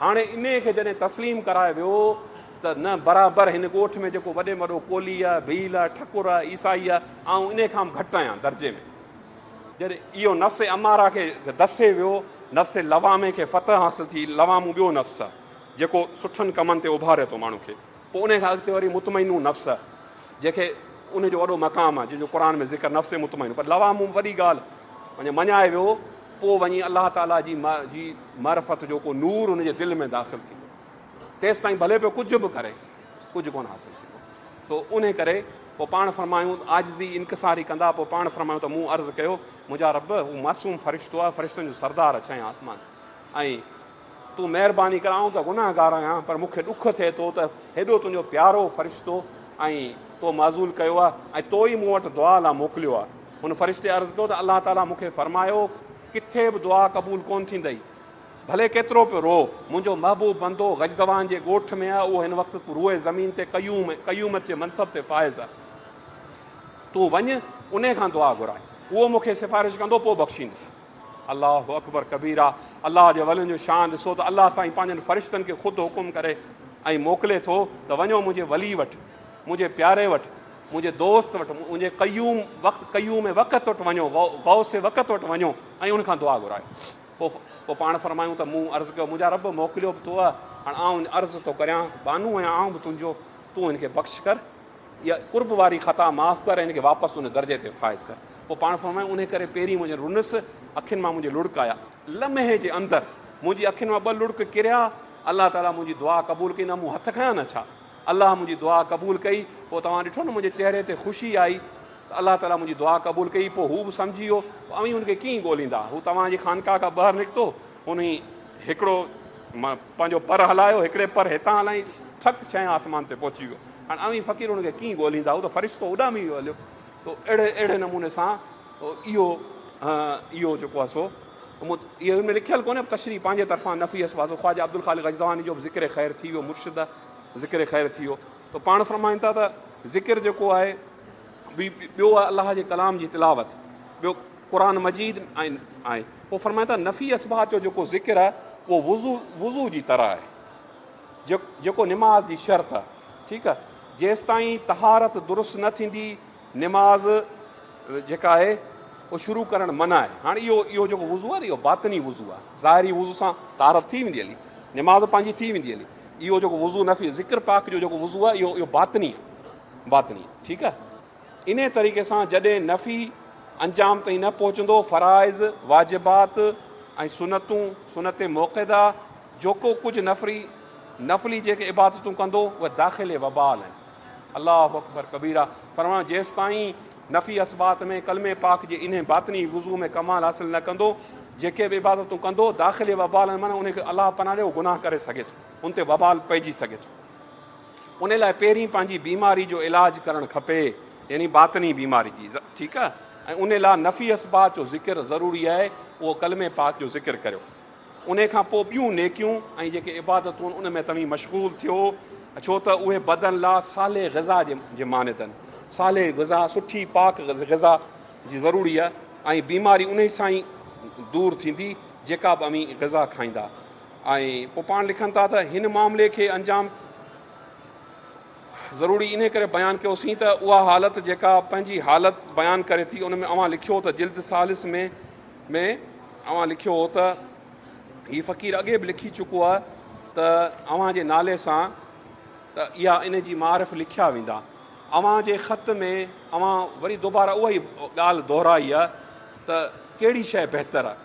हाणे इन खे जॾहिं तस्लीम कराए वियो त न बराबरि हिन ॻोठ में जेको वॾे में वॾो कोली आहे, भील आहे, ठकुर आहे, ईसाई आहे, ऐं इन खां बि घटि आहियां दर्जे में। जॾहिं इहो नफ़्स अमारा खे दसे वियो, नफ़्स लवामे खे फ़तह हासिलु थी, लवामू ॿियो नफ़्स आहे जेको सुठनि कमनि ते उभारे थो माण्हू खे। पोइ उन खां अॻिते वरी मुतमइनू नफ़्स आहे जंहिंखे उनजो वॾो मक़ाम आहे, जंहिंजो क़ुर में ज़िक्र नफ़्स मुतमइनू, पर लवामू वॾी ॻाल्हि वञे मञाए वियो। पोइ वञी अलाह ताला जी मारिफत जो को नूर उनजे दिलि में दाख़िलु थींदो, तेसि ताईं भले पियो कुझु बि करे, कुझु कोन हासिलु थींदो। सो उन करे पोइ पाण फरमायूं आजिज़ी इनकसारी कंदा। पोइ पाण फरमायूं त मूं अर्ज़ु कयो मुंहिंजा रब हू मासूम फ़रिश्तो आहे, फ़रिश्तनि जो सरदार अछां आसमान, ऐं तूं महिरबानी कराऊं त गुनाहगार आहियां, पर मूंखे ॾुख थिए थो त हेॾो तुंहिंजो प्यारो फ़रिश्तो ऐं तो माज़ूल कयो आहे ऐं तो ई मूं वटि दुआ लाइ मोकिलियो आहे। हुन फ़रिश्ते अर्ज़ु कयो त अलाह ताला मूंखे फ़रमायो किथे बि दुआ क़बूल कोन थींदई, भले केतिरो पियो रो, मुंहिंजो महबूब बंदो गजदवान जे ॻोठ में आहे, उहो हिन वक़्तु रूए ज़मीन ते क़यूमत जे मनसब ते फ़ाइज़ आहे। तूं वञु उन खां दुआ घुराए, उहो मूंखे सिफ़ारिश कंदो, पोइ बख़्शींदुसि। अलाह अकबर कबीरा। अलाह जे वलियुनि जो शान ॾिसो त अलाह साईं पंहिंजनि फ़रिश्तनि खे ख़ुदि हुकुम करे ऐं मोकिले थो त वञो मुंहिंजे वली वटि, मुंहिंजे प्यारे वटि, मुंहिंजे दोस्त वटि, मुंहिंजे क़यूम वक़्त वटि वञो, गौस वक़्त वटि वञो ऐं उनखां दुआ घुरायो। पोइ पाण फरमायूं त मूं अर्ज़ु कयो मुंहिंजा रब मोकिलियो बि तो आहे, हाणे आउं अर्ज़ु थो करियां बानू आहियां आउं बि तुंहिंजो, तूं हिनखे बख़्श कर, इहा कुर्ब वारी ख़ता माफ़ु कर ऐं हिनखे वापसि उन दर्जे ते फ़ाइज़ कर। पोइ पाण फरमायूं उन करे पहिरीं मुंहिंजे रुनस अखियुनि मां मुंहिंजे लुड़क आया, लम्हे जे अंदरि मुंहिंजी अखियुनि मां ॿ लुड़क किरिया, अलाह ताला मुंहिंजी दुआ क़बूल कई। न मूं हथु खयां न छा, अलाह मुंहिंजी दुआ क़बूल कई। पोइ तव्हां ॾिठो न मुंहिंजे चहिरे ते ख़ुशी आई, अलाह ताला मुंहिंजी दुआ क़बूल कई। पोइ हू बि सम्झी वियो, अवी हुनखे कीअं ॻोल्हींदा, हू तव्हांजी ख़ानका खां ॿाहिरि निकितो, हुन हिकिड़ो मां पंहिंजो पर हलायो, हिकिड़े पर हितां हलाई, ठक छहें आसमान ते पहुची वियो। हाणे अवी फ़क़ीर हुनखे कीअं ॻोल्हींदा, उहो त फ़रिश्तो उॾामी वियो हलियो। तो अहिड़े नमूने सां इहो जेको आहे सो इहो में लिखियलु कोन्हे, तशरी पंहिंजे तरफ़ां नफ़ी असबाज़ो ख़्वाजा अब्दुल ख़ालिक़ ग़ज़वानी जो बि ज़िक्र ख़ैर थी वियो, मुर्शिद ज़िक्र ख़ैर थी वियो। त पाण फ़रमाइनि था त ज़िक्र जेको आहे ॿियो आहे अलाह जे कलाम जी तिलावत, ॿियो क़ुरान मजीद आहे। पोइ फ़रमाइनि था नफ़ी असबात जो जेको ज़िक्र आहे उहो वुज़ू जी तरह आहे, जेको निमाज़ जी शर्त आहे। ठीकु आहे, जेसि ताईं तहारत दुरुस्त न थींदी निमाज़ जेका आहे उहो शुरू करणु मना आहे। हाणे इहो जेको वुज़ू आहे न, इहो बातिनी वुज़ू आहे। ज़ाहिरी वुज़ू सां तहारत थी वेंदी हली, निमाज़ पंहिंजी थी वेंदी हली। इहो जेको वुज़ू नफ़ी ज़िक्र पाक जो जेको वुज़ू आहे इहो बातिनी आहे। ठीकु आहे, इन तरीक़े सां जॾहिं नफ़ी अंजाम ताईं न पहुचंदो, फ़राइज़ वाजिबात ऐं सुनत मौक़िदा जेको कुझु नफ़ली जेके इबादतूं कंदो उहे दाख़िले वबाल आहिनि। अलाह अकबर कबीरा। फरमां जेसि ताईं नफ़ी असबात में कलमे पाक जे इन बातिनी वुज़ू में कमाल हासिलु न कंदो, जेके बि इबादतूं कंदो दाख़िले वबाल आहिनि, माना उनखे अलाह पनाह ॾियो गुनाह करे सघे थो, उन ते वबाल पइजी सघे थो। उन लाइ पहिरीं पंहिंजी बीमारी जो इलाजु करणु खपे, यानी बातिनी बीमारी जी। ठीकु आहे, ऐं उन लाइ नफ़ी असबात जो ज़िक्र ज़रूरी आहे, उहो कलमे पाक जो ज़िक्र करियो। उन खां पोइ ॿियूं नेकियूं ऐं जेके इबादतूं आहिनि उन में तव्हीं मशगूल थियो, छो त उहे बदन लाइ साले ग़ज़ा जे मानित आहिनि। साले ग़ज़ा सुठी पाक ग़ज़ा जी ज़रूरी आहे, ऐं बीमारी उन सां ई दूरि थींदी जेका बि अमी ग़ज़ा खाईंदा। ऐं पोइ पाण लिखनि था त हिन मामले खे अंजाम ज़रूरी इन करे बयानु कयोसीं त उहा हालत जेका पंहिंजी हालत बयानु करे थी, उन में अवां लिखियो त जिल्द सालिस में अवां लिखियो हो त हीअ फ़क़ीर अॻे बि लिखी चुको आहे त अव्हां जे नाले सां त इहा इन जी मारिफ़ लिखिया वेंदा। अव्हां जे ख़त में अव्हां वरी दोबारा उहा ई ॻाल्हि दोहिराई आहे त कहिड़ी शइ बहितरु आहे।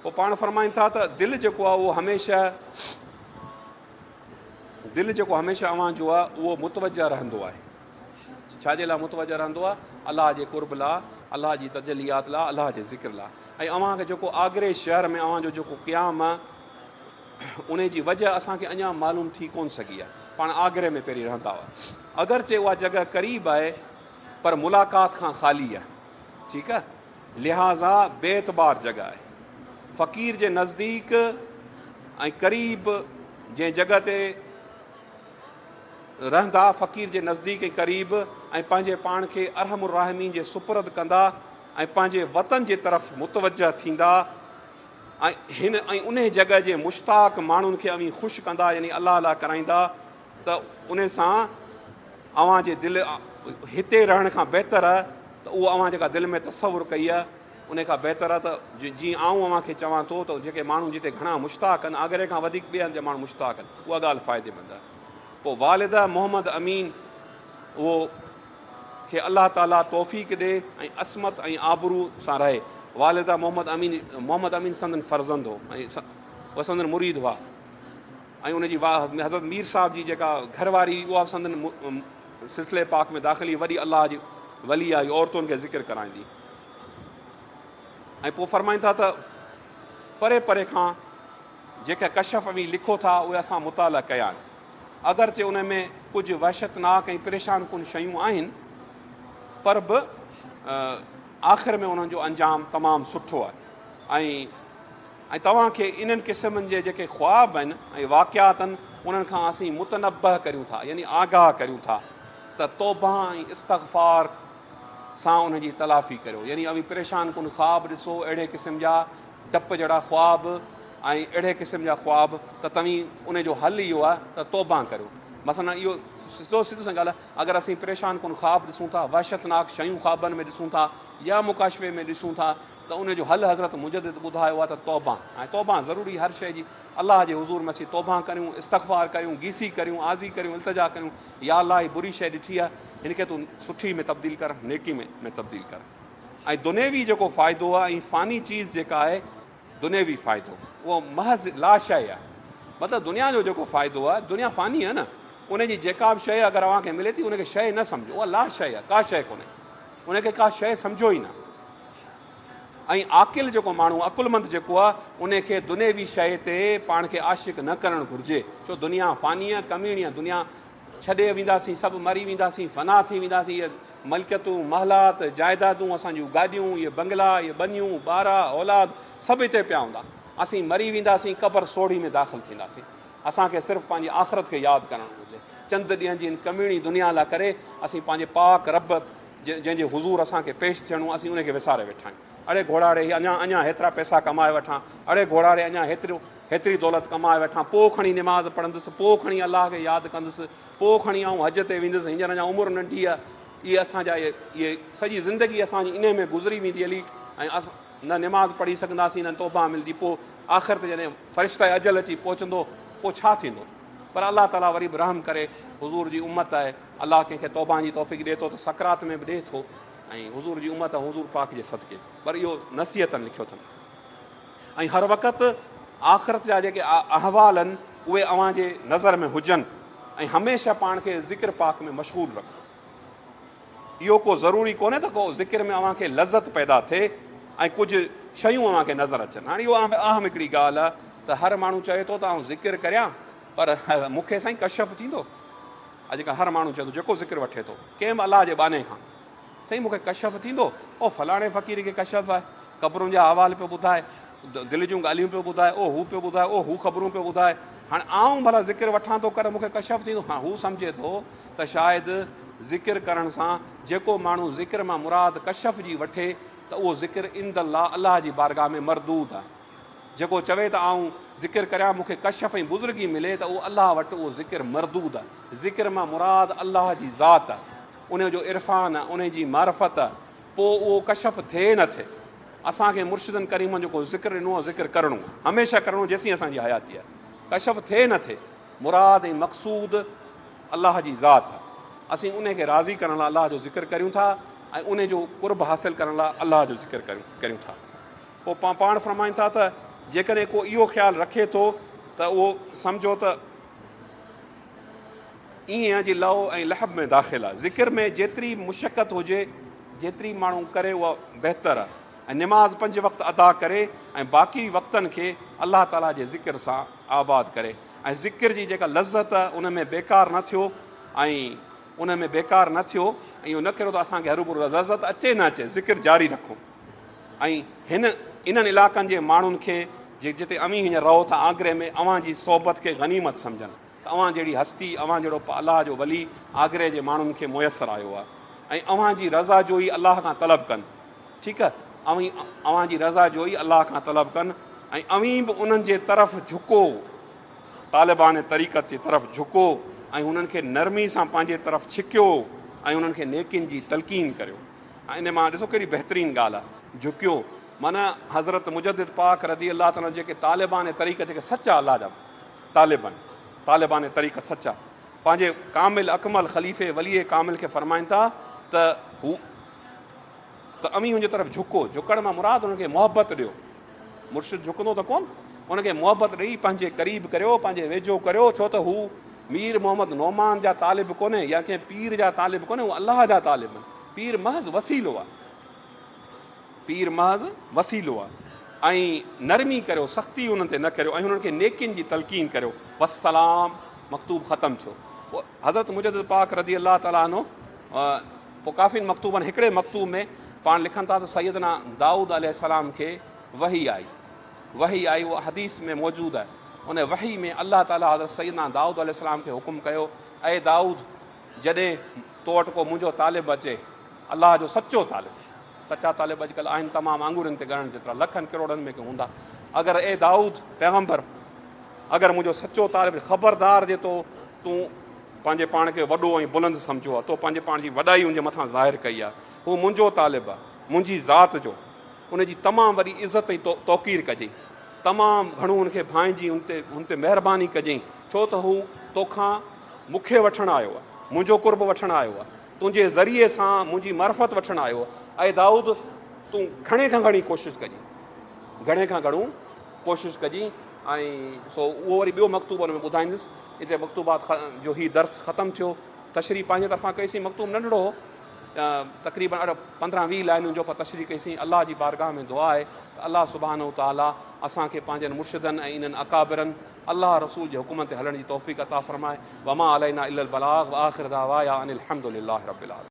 पोइ पाण फ़रमाइनि था त दिलि जेको आहे उहो हमेशह अव्हां जो आहे उहो मुतवजा रहंदो आहे। छाजे लाइ मुतवजा रहंदो आहे? अलाह जे कुर्ब लाइ, अलाह जी तजलियात लाइ, अलाह जे ज़िक्र लाइ। ऐं अव्हांखे जेको आगरे शहर में अव्हां जो जेको क़याम आहे उन जी वजह असांखे अञा मालूम थी कोन सघी आहे। पाण आगरे में पहिरीं रहंदा हुआ, अगरचे उहा जॻह क़रीब आहे पर मुलाक़ात खां ख़ाली आहे। ठीकु आहे, लिहाज़ा बेतबार जॻह आहे। फ़क़ीर जे नज़दीक ऐं क़रीब जंहिं जॻह ते रहंदा, फ़क़ीर जे नज़दीक ऐं क़रीब, ऐं पंहिंजे पाण खे अरहमुर राहिमीन जे सुपुर्द कंदा ऐं पंहिंजे वतन जे तरफ़ मुतवजा थींदा, ऐं उन जॻह जे मुश्ताक माण्हुनि खे अवी ख़ुशि कंदा, यानी अलाह लाइ कराईंदा, त उन सां अव्हां जे दिलि हिते रहण खां बहितरु आहे त उहो अव्हां जेका दिलि में तसवुरु कई आहे उन खां बहितरु आहे त जीअं आऊं अव्हांखे चवां थो त जेके माण्हू जिते घणा मुश्ताक आहिनि, आगरे खां वधीक ॿिए हंधि जा माण्हू मुश्ताक आहिनि, उहा ॻाल्हि फ़ाइदेमंद आहे। पोइ वालिदा मोहम्मद अमीन उहो खे अलाह ताला तौफ़ीक़ ॾे ऐं असमत ऐं आबरू सां रहे। वालिदा मोहम्मद अमीन संदन फर्ज़ंद हो ऐं उहा संदन मुरीद हुआ, ऐं उनजी हज़रत मीर साहिब जी जेका घरवारी उहा बि संदन सिलसिले पाक में दाख़िली वॾी अलाह जी वली आहे, औरतुनि खे ज़िक्र कराईंदी। ऐं पोइ फ़रमाइनि था त परे परे खां जेके कशफ में लिखो था उहे असां मुताला कया आहिनि, अगरचे उन में कुझु वहशतनाक ऐं परेशान कुन शयूं आहिनि, पर बि आख़िर में उन्हनि जो अंजाम तमामु सुठो आहे। ऐं तव्हांखे इन्हनि क़िस्मनि जे जेके ख़्वाब आहिनि ऐं वाक़ियात आहिनि उन्हनि खां असीं मुतनब्बह करियूं था, यानी आगाह करियूं था त तौबा ऐं इस्तग़फ़ार सां उनजी तलाफ़ी करियो। यानी अवी परेशान कुन ख़्वाब ॾिसो, अहिड़े क़िस्म जा डप जहिड़ा ख़्वाब ऐं अहिड़े क़िस्म जा ख़्वाब, त तव्हीं उन जो हल इहो आहे त तौबा करियो। मसलन इहो सिधो सां ॻाल्हि आहे, अगरि असीं परेशान कुन ख़्वाब ॾिसूं था, वहशतनाक शयूं ख़्वाबनि में ॾिसूं था या मुकाशवे में ॾिसूं था, त उनजो हल हज़रत मुजद्दिद ॿुधायो आहे त तौबा। ऐं तौबा ज़रूरी हर शइ जी, अलाह जे हुज़ूर में असीं तौबा करियूं, इस्तग़फ़ार करियूं, गीसी करियूं, आज़ी करियूं, इल्तिजा करियूं, या अलाह ही बुरी शइ ॾिठी आहे, हिन खे तूं सुठी में तब्दील कर, नेकी में तब्दील कर। ऐं दुनियावी जेको फ़ाइदो आहे ऐं फ़ानी चीज़ जेका आहे दुनियावी फ़ाइदो, उहो महज़ ला शइ आहे। मतिलबु दुनिया जो जेको फ़ाइदो आहे, दुनिया फ़ानी आहे न, उनजी जेका बि शइ अगरि अव्हांखे मिले थी उनखे शइ न सम्झो, उहा ला शइ आहे, का शइ कोन्हे, उनखे का शइ सम्झो ई न। ऐं आकिल जेको माण्हू अकुलमंद जेको आहे उनखे दुनियावी शइ ते पाण खे आशिक़ न करणु घुरिजे। छो दुनिया फ़ानी आहे, कमीणी आहे। दुनिया छॾे वेंदासीं, सभु मरी वेंदासीं, फ़ना थी वेंदासीं। इहे मलकियतूं, महलात, जाइदादूं, असांजूं गाॾियूं, इहे बंगला, इहे बनियूं, ॿारा, औलाद सभु हिते पिया हूंदा। असीं मरी वेंदासीं, क़बर सोढ़ी में दाख़िल थींदासीं। असांखे सिर्फ़ु पंहिंजी आख़िरत खे यादि करणु घुरिजे। चंद ॾींहं जी कमीणी दुनिया लाइ करे असीं पंहिंजे पाक रब जंहिंजे हुज़ूर असांखे पेश थियणो, असीं उनखे विसारे वेठा आहियूं। अड़े घोड़ाड़े अञा हेतिरा पैसा कमाए वठां, अड़े घोड़ाड़े अञा हेतिरी दौलत कमाए वठां, पोइ खणी निमाज़ पढ़ंदुसि, पोइ खणी अलाह खे यादि कंदुसि, पोइ खणी आऊं हज ते वेंदुसि, हींअर अञा उमिरि नंढी आहे। इहे असांजा इहे सॼी ज़िंदगी असांजी इन में गुज़री वेंदी हली ऐं असां न निमाज़ पढ़ी सघंदासीं, न तौबा मिलंदी। पोइ आख़िर ते जॾहिं फ़रिश्ता अजल अची पहुचंदो पोइ छा थींदो? पर अलाह ताला वरी बि रहम करे, हुज़ूर जी उम्मत आहे, अलाह कंहिंखे तौबा जी तौफ़ीक़ ॾिए थो त सकरात में बि ॾिए थो। ऐं हुज़ूर जी उम्मत हुज़ूर पाक जे सदके, पर इहो नसीहतनि लिखियो अथनि। ऐं हर वक़्तु आख़िरत जा जेके अहवाल आहिनि उहे अव्हांजे नज़र में हुजनि ऐं हमेशह पाण खे ज़िक्र पाक में मशगूल रखो। इहो को ज़रूरी कोन्हे त को ज़िक्र में अव्हांखे लज़त पैदा थिए ऐं कुझु शयूं अव्हांखे नज़र अचनि। हाणे इहो अहम हिकिड़ी ॻाल्हि आहे त हर माण्हू चए थो त आउं ज़िक्र करियां, पर मूंखे साईं कशफ थींदो। अॼुकल्ह हर माण्हू चए थो जेको ज़िक्र वठे थो कंहिं बि अलाह जे बाने खां, साईं मूंखे कशफ थींदो। ओ फलाणे फ़क़ीर खे कशफ आहे, क़बरुनि जा अहवाल पियो ॿुधाए, दिलि जूं ॻाल्हियूं पियो ॿुधाए, ओ हू पियो ॿुधाए, ओ हू ख़बरूं पियो ॿुधाए। हाणे आऊं भला ज़िक्र वठां थो कर मूंखे कशफ थींदो। हा, हू सम्झे थो त शायदि ज़िक्र करण सां जेको माण्हू ज़िक्र मां मुराद कशफ जी वठे त उहो ज़िक्र इंदल्ला अलाह जी बारगाह में मरदूद आहे। जेको चवे त आऊं ज़िक्र करियां मूंखे कशफ ऐं बुज़ुर्गी मिले त उहो अलाह वटि उहो ज़िक्र मरदूद आहे। ज़िक्र मां मुराद अलाह जी ज़ात आहे, उन जो इरफ़ान आहे, उन जी मारिफत आहे। पोइ उहो कशफ थिए न थिए, असांखे मुर्शिदनि करीमनि जेको ज़िक्र ॾिनो आहे ज़िक्र करिणो आहे, हमेशह करिणो जेसीं असांजी हयाती आहे। कशफ थिए न थिए, मुराद ऐं मक़सूद अलाह जी ज़ात आहे। असीं उनखे राज़ी करण लाइ अलाह जो ज़िक्र करियूं था ऐं उन जो कुर्ब हासिलु करण लाइ अलाह जो ज़िक्र करियूं था। पोइ पाण फ़रमाइनि था त जेकॾहिं को इहो ख़्यालु रखे थो त उहो सम्झो त ईअं जी लहो ऐं लहब में दाख़िल आहे। ज़िक्र में जेतिरी मुशक़त हुजे, जेतिरी माण्हू करे उहा बहितर आहे। ऐं निमाज़ 5 वक़्तु अदा करे ऐं बाक़ी वक़्तनि खे अलाह ताला जे ज़िक्र सां आबाद करे। ऐं ज़िक्र जी जेका लज़त आहे उन में बेकार न थियो ऐं उन में बेकार न थियो ऐं इहो न करियो त असांखे हरूभरू लज़त अचे न अचे, ज़िक्र जारी रखो। ऐं इन्हनि इलाइक़नि जे माण्हुनि खे जिते अमीं हींअर रहो था आगरे में, अव्हांजी सोबत खे गनीमत सम्झनि त अव्हां जहिड़ी हस्ती, अव्हां जहिड़ो अलाह जो वली आगरे जे माण्हुनि खे मुयसरु आयो आहे। ऐं अव्हांजी रज़ा जो ई अलाह खां तलब कनि, ठीकु आहे, अव्हांजी रज़ा जो ई अलाह खां तलब कनि ऐं अवीं बि उन्हनि जे तरफ़ झुको, तालिबान तरीक़त जे तरफ़ झुको ऐं उन्हनि खे नरमी सां पंहिंजे तरफ़ छिकियो ऐं उन्हनि खे नेकिन जी तलक़ीन करियो। ऐं इन मां ॾिसो कहिड़ी बहितरीनु ॻाल्हि आहे, झुकियो माना हज़रत मुजद्दिद पाक रज़ी अलाह ताला जेके तालिबान तरीक़त जेके सचा अलाह जा तालिबान तरीक़त सचा पंहिंजे कामिल अकमल ख़लीफ़े वलीअ कामिल खे फ़रमाइनि था त अमीं हुनजे तरफ़ झुको। झुकण मां मुराद हुनखे मोहबत ॾियो। मुर्शिद झुकंदो त कोन, हुनखे मोहबत ॾेई पंहिंजे क़रीब करियो, पंहिंजे वेझो करियो। छो त हू मीर मोहम्मद नौमान जा तालिब कोन्हे या कंहिं पीर जा तालिब कोन्हे, उहो अलाह जा तालिब आहिनि। पीर महज़ वसीलो आहे, पीर महज़ वसीलो आहे। ऐं नरमी करियो, सख़्ती उन्हनि ते न करियो ऐं हुननि खे नेकिन जी तलक़ीन करियो। वसलाम मकतूब ख़तमु थियो। पोइ हज़रत मुजद्दिद पाक रज़ी अलाह ताला अन्हु पोइ काफ़ी मकतूबनि हिकिड़े मकतूब में पाण लिखनि था त सैयदना दाऊद अलैहिस्सलाम खे वही आई, उहा हदीस में मौजूदु आहे। उन वही में अलाह ताला हज़रत सैयदना दाऊद अलैहिस्सलाम खे हुकुम कयो, ऐं दाऊद जॾहिं तो वटि को मुंहिंजो तालिब अचे, अलाह जो सचो तालिब, सचा तालिब अॼुकल्ह आहिनि तमामु आंगुरनि ते ॻणण जेतिरा, लखनि किरोड़नि में के हूंदा। अगरि ए दाऊद पैगंबर, अगरि मुंहिंजो सचो तालिब, ख़बरदार जे तो तूं पंहिंजे पाण खे वॾो ऐं बुलंद सम्झो आहे, तो पंहिंजे पाण जी वॾाई हुनजे मथां ज़ाहिर कई आहे, हू मुंहिंजो तालिब आहे, मुंहिंजी ज़ात जो, उनजी तमामु वॾी इज़त ऐं तौक़ीर कजांइ, तमामु घणो हुनखे भाइजी हुन ते महिरबानी कजांइ। छो त हू तोखां मूंखे वठणु आयो आहे, मुंहिंजो कुर्ब वठणु आयो आहे, तुंहिंजे ज़रिए सां मुंहिंजी मार्फत वठणु आयो आहे। ऐं दाऊद तूं घणे खां घणी कोशिशि कजांइ, घणे खां घणो कोशिशि कजांइ। ऐं सो उहो वरी ॿियो मकतूब में ॿुधाईंदुसि। हिते मकतूबात जो ही दर्स ख़तमु थियो, तशरीफ़ पंहिंजे तरफ़ां कईसीं। मकतूब नंढिड़ो हो, तक़रीबन 15-20 लाइनुनि जो तशरीह कईसीं। अल्लाह जी बारगाह में दुआ आहे त अल्लाह सुब्हानहू ताला असांखे पंहिंजनि मुर्शिदनि ऐं इन्हनि अकाबिरनि अल्लाह रसूल जे हुकुम ते हलण जी तौफ़ीक़ अता फ़रमाए। वमा अलैना इल्लल बलाग व आख़िर दावाया अनिल हम्दुलिल्लाहि रब्बिल आलमीन।